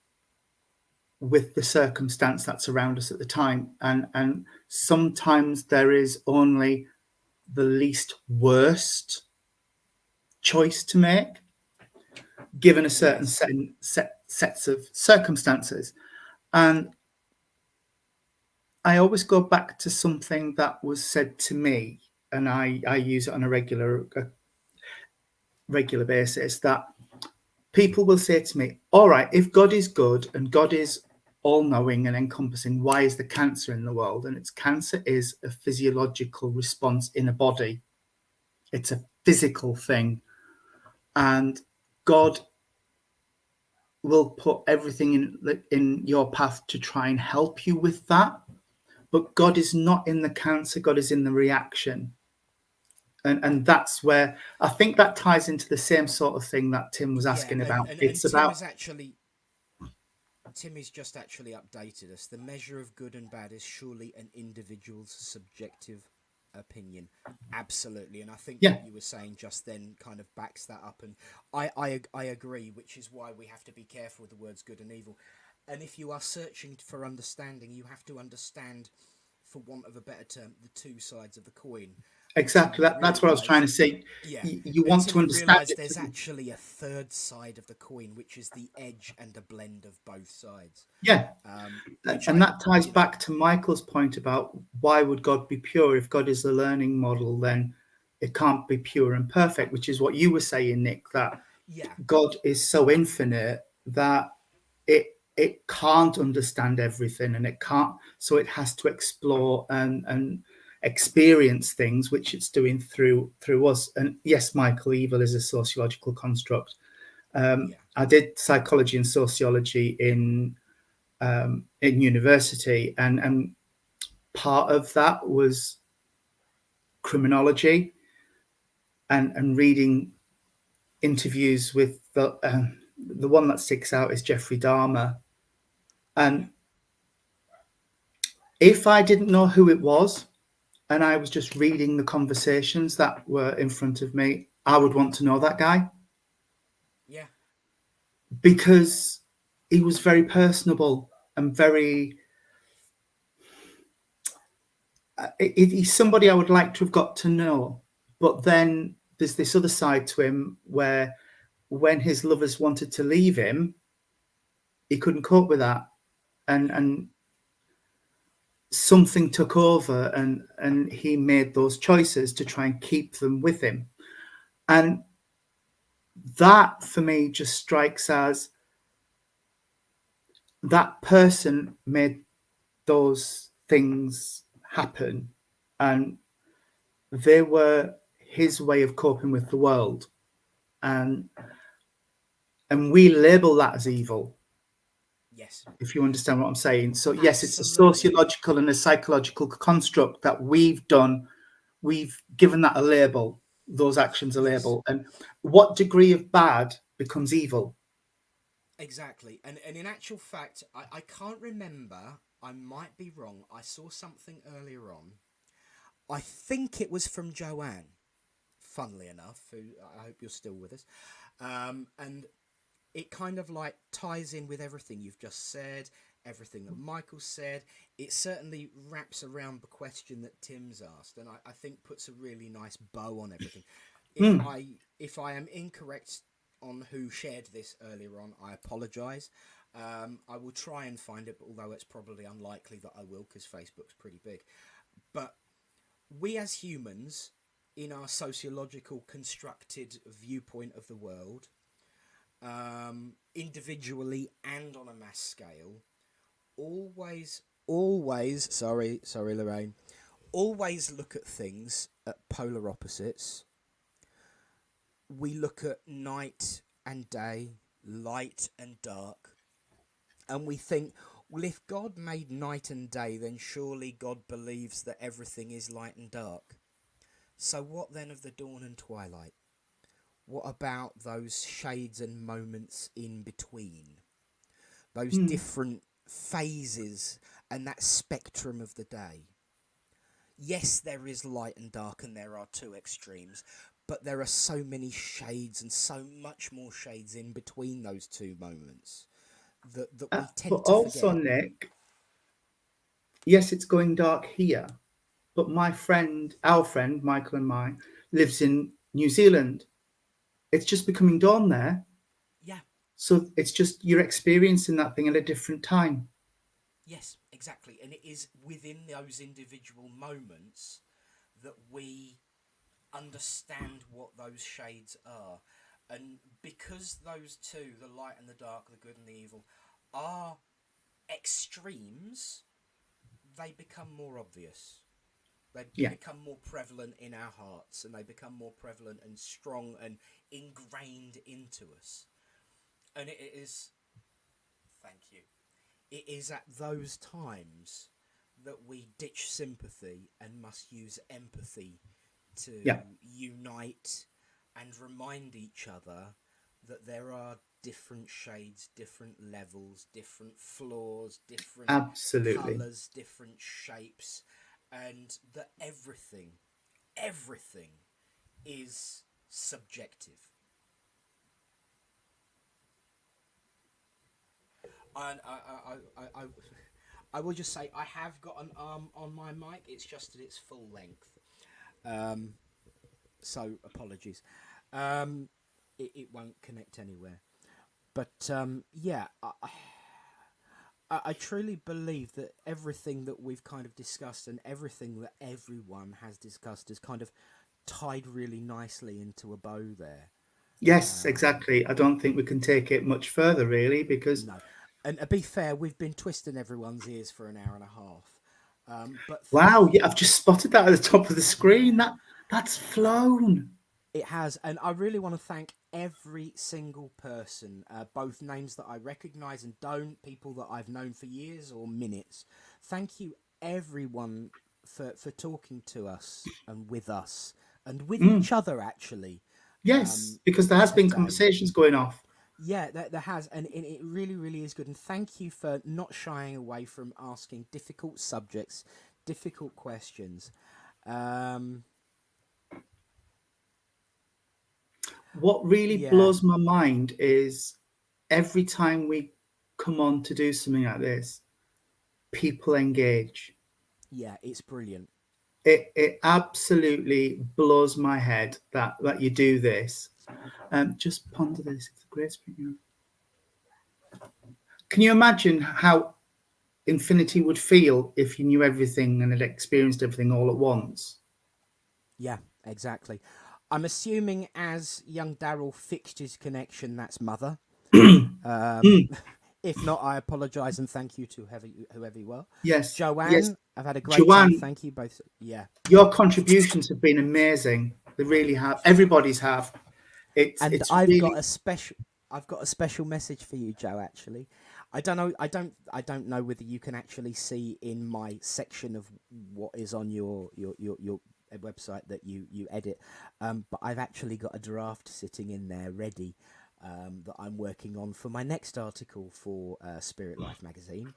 Speaker 2: with the circumstance that's around us at the time, and sometimes there is only the least worst choice to make given a certain
Speaker 1: Yes.
Speaker 2: sets of circumstances. And I always go back to something that was said to me, and I use it on a regular basis, that people will say to me, all right, if God is good and God is all knowing and encompassing, why is the cancer in the world? And it's cancer is a physiological response in a body. It's a physical thing. And God will put everything in your path to try and help you with that. But God is not in the cancer, God is in the reaction. And that's where I think that ties into the same sort of thing that Tim was
Speaker 1: Yeah,
Speaker 2: asking about.
Speaker 1: and
Speaker 2: It's about,
Speaker 1: Tim has just actually updated us. The measure of good and bad is surely an individual's subjective opinion. Absolutely. And I think
Speaker 2: yeah,
Speaker 1: what you were saying just then kind of backs that up. And I agree, which is why we have to be careful with the words good and evil. And if you are searching for understanding, you have to understand, for want of a better term, the two sides of the coin until
Speaker 2: exactly.
Speaker 1: you
Speaker 2: That's what I was trying to
Speaker 1: realise.
Speaker 2: say.
Speaker 1: Yeah,
Speaker 2: You want
Speaker 1: until
Speaker 2: to
Speaker 1: you
Speaker 2: understand
Speaker 1: realise
Speaker 2: it.
Speaker 1: there's actually a third side of the coin, which is the edge and a blend of both sides.
Speaker 2: Yeah.
Speaker 1: Which
Speaker 2: And
Speaker 1: I,
Speaker 2: that ties
Speaker 1: you know,
Speaker 2: back to Michael's point about why would God be pure? If God is the learning model, then it can't be pure and perfect, which is what you were saying, Nick, that
Speaker 1: yeah,
Speaker 2: God is so infinite that it can't understand everything and it can't, so it has to explore and experience things, which it's doing through us. And yes, Michael, evil is a sociological construct.
Speaker 1: yeah,
Speaker 2: I did psychology and sociology in university, and part of that was criminology and reading interviews with the one that sticks out is Jeffrey Dahmer.
Speaker 1: yeah,
Speaker 2: And if I didn't know who it was and I was just reading the conversations that were in front of me, I would want to know that guy
Speaker 1: yeah,
Speaker 2: because he was very personable and very. He's somebody I would like to have got to know. But then there's this other side to him where when his lovers wanted to leave him, he couldn't cope with that. And
Speaker 1: yeah.
Speaker 2: and something took over and he made those choices to try and keep them with him. And that for me just strikes as that person made those things happen and they were his way of coping with the world. And we label that as evil,
Speaker 1: Yes,
Speaker 2: if you understand what I'm saying. So yes, it's a
Speaker 1: absolutely.
Speaker 2: sociological and a psychological construct that we've done. We've given that a label, those actions a
Speaker 1: Yes,
Speaker 2: label. And what degree of bad becomes evil?
Speaker 1: exactly. And in actual fact, I can't remember. I might be wrong. I saw something earlier on. I think it was from Joanne, funnily enough, who I hope you're still with us. And it kind of like ties in with everything you've just said, everything that Michael said. It certainly wraps around the question that Tim's asked, and I think puts a really nice bow on everything. If
Speaker 2: Hmm.
Speaker 1: I if I am incorrect on who shared this earlier on, I apologise. I will try and find it, but although it's probably unlikely that I will, because Facebook's pretty big. But we as humans, in our sociological constructed viewpoint of the world, individually and on a mass scale, always, sorry, Lorraine, always look at things at polar opposites. We look at night and day, light and dark, and we think, well, if God made night and day, then surely God believes that everything is light and dark. So what then of the dawn and twilight? What about those shades and moments in between? Those different phases and that spectrum of the day? Yes, there is light and dark, and there are two extremes, but there are so many shades and so much more shades in between those two moments that we
Speaker 2: But
Speaker 1: tend to
Speaker 2: also,
Speaker 1: forget.
Speaker 2: Nick, yes, it's going dark here, but our friend, Michael and mine, lives in New Zealand. It's just becoming dawn there.
Speaker 1: Yeah,
Speaker 2: So it's just you're experiencing that thing at a different time.
Speaker 1: yes, exactly. And it is within those individual moments that we understand what those shades are. And because those two, the light and the dark, the good and the evil, are extremes, they become more obvious. They
Speaker 2: Yeah,
Speaker 1: become more prevalent in our hearts, and they become more prevalent and strong and ingrained into us. And it is, thank you, it is at those times that we ditch sympathy and must use empathy to
Speaker 2: yeah,
Speaker 1: unite and remind each other that there are different shades, different levels, different flaws, different
Speaker 2: absolutely.
Speaker 1: colours, different shapes, and that everything is subjective. And I will just say I have got an arm on my mic. It's just at its full length. So apologies. It won't connect anywhere. But yeah, I truly believe that everything that we've kind of discussed and everything that everyone has discussed is kind of tied really nicely into a bow there.
Speaker 2: Yes, exactly. I don't think we can take it much further, really, because
Speaker 1: No. And to be fair, we've been twisting everyone's ears for an hour and a half. But
Speaker 2: wow,
Speaker 1: thank
Speaker 2: yeah,
Speaker 1: you.
Speaker 2: I've just spotted that at the top of the screen. That's flown.
Speaker 1: It has, and I really want to thank every single person, both names that I recognise and don't, people that I've known for years or minutes. Thank you, everyone, for talking to us and with
Speaker 2: Mm,
Speaker 1: each other, actually,
Speaker 2: yes, because there has been
Speaker 1: today.
Speaker 2: conversations going off.
Speaker 1: Yeah, there has, and it really, really is good. And thank you for not shying away from asking difficult subjects, difficult questions. Um,
Speaker 2: What really
Speaker 1: yeah,
Speaker 2: blows my mind is every time we come on to do something like this, people engage.
Speaker 1: yeah, it's brilliant.
Speaker 2: It absolutely blows my head that you do this. Just ponder this. It's a great spring. Can you imagine how infinity would feel if you knew everything and had experienced everything all at once?
Speaker 1: Yeah, exactly. I'm assuming as young Daryl fixed his connection, that's mother.
Speaker 2: Mm,
Speaker 1: If not, I apologise and thank you to whoever you were.
Speaker 2: yes, yes.
Speaker 1: Joanne, I've had a great time.
Speaker 2: Joanne,
Speaker 1: Thank you both. Yeah,
Speaker 2: your contributions have been amazing. They really have. Everybody's have.
Speaker 1: and
Speaker 2: It's really
Speaker 1: I've got a special message for you, Joe. Actually, I don't know whether you can actually see in my section of what is on your website that you edit, but I've actually got a draft sitting in there ready. That I'm working on for my next article for Spirit Life magazine.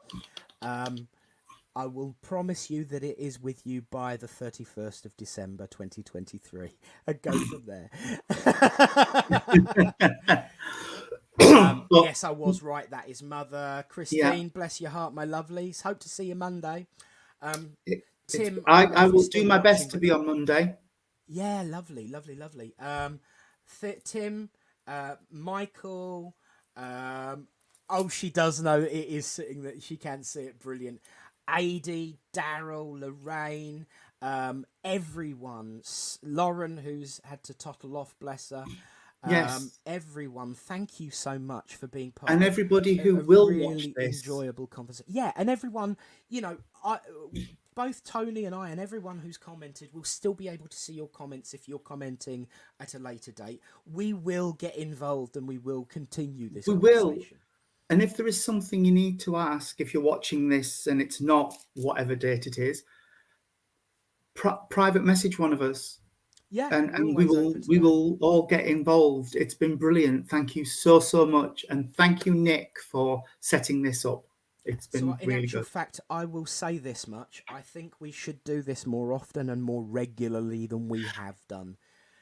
Speaker 1: I will promise you that it is with you by the 31st of December 2023 and go from there.
Speaker 2: well,
Speaker 1: Yes, I was right. That is Mother
Speaker 2: yeah.
Speaker 1: Christine. Bless your heart, my lovelies. Hope to see you Monday. Um,
Speaker 2: It's
Speaker 1: Tim, I don't know
Speaker 2: I
Speaker 1: if you're
Speaker 2: will
Speaker 1: still
Speaker 2: do my best
Speaker 1: watching,
Speaker 2: to
Speaker 1: but
Speaker 2: be on Monday.
Speaker 1: yeah, lovely, lovely, lovely. Tim, Michael. Oh, she does know it is sitting that she can see it. Brilliant. Adi, Daryl, Lorraine, everyone. Lauren, who's had to tottle off, bless her.
Speaker 2: Yes,
Speaker 1: Everyone, thank you so much for being
Speaker 2: and
Speaker 1: part of
Speaker 2: everybody who
Speaker 1: a
Speaker 2: will watch
Speaker 1: really
Speaker 2: this.
Speaker 1: enjoyable conversation. Yeah, and everyone, you know, both Tony and I and everyone who's commented will still be able to see your comments if you're commenting at a later date. We will get involved and we will continue this
Speaker 2: We will.
Speaker 1: conversation.
Speaker 2: And if there is something you need to ask, if you're watching this and it's not whatever date it is, private message one of us.
Speaker 1: Yeah,
Speaker 2: And we will all get involved. It's been brilliant. Thank you so much, and thank you, Nick, for setting this up. It's been
Speaker 1: in
Speaker 2: really
Speaker 1: actual
Speaker 2: good.
Speaker 1: fact, I will say this much: I think we should do this more often and more regularly than we have done.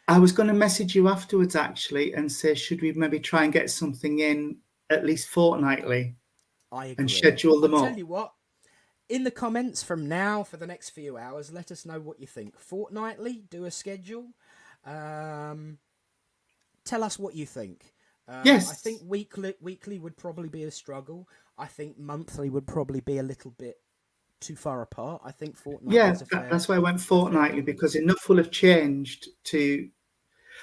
Speaker 2: I was going to message you afterwards actually and say, should we maybe try and get something in at least fortnightly?
Speaker 1: I agree.
Speaker 2: And schedule them
Speaker 1: I'll
Speaker 2: up.
Speaker 1: tell you what. In the comments from now for the next few hours, let us know what you think. Fortnightly, do a schedule. Tell us what you think.
Speaker 2: Yes.
Speaker 1: I think weekly would probably be a struggle. I think monthly would probably be a little bit too far apart. I think fortnightly.
Speaker 2: Yeah, that's why I went fortnightly, because enough will have changed to,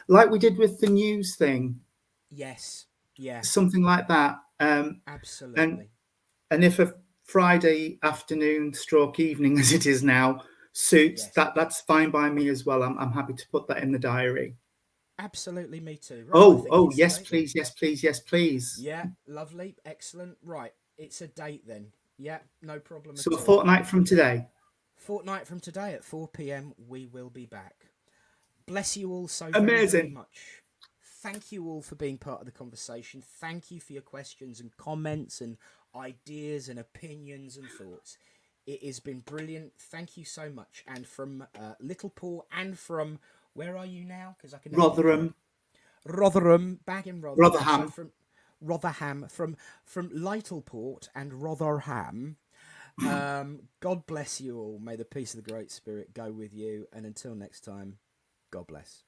Speaker 2: like we did with the news thing.
Speaker 1: Yes. Yeah.
Speaker 2: Something like that.
Speaker 1: Absolutely.
Speaker 2: And if a Friday afternoon stroke evening, as it is now, suits,
Speaker 1: Yes.
Speaker 2: that's fine by me as well. I'm happy to put that in the diary.
Speaker 1: Absolutely, me too.
Speaker 2: Right, yes, please, yes, please, yes, please.
Speaker 1: Yeah, lovely, excellent. Right, it's a date then. Yeah, no problem
Speaker 2: So
Speaker 1: at all.
Speaker 2: a fortnight from today.
Speaker 1: Fortnight from today at 4 p.m. we will be back. Bless you all so
Speaker 2: Amazing.
Speaker 1: very much. Thank you all for being part of the conversation. Thank you for your questions and comments and ideas and opinions and thoughts. It has been brilliant. Thank you so much. And from Little Paul and from, where are you now? Because I can Rotherham, back in Rotherham.
Speaker 2: Rotherham.
Speaker 1: So from Rotherham, from Lytleport and Rotherham. God bless you all. May the peace of the Great Spirit go with you. And until next time, God bless.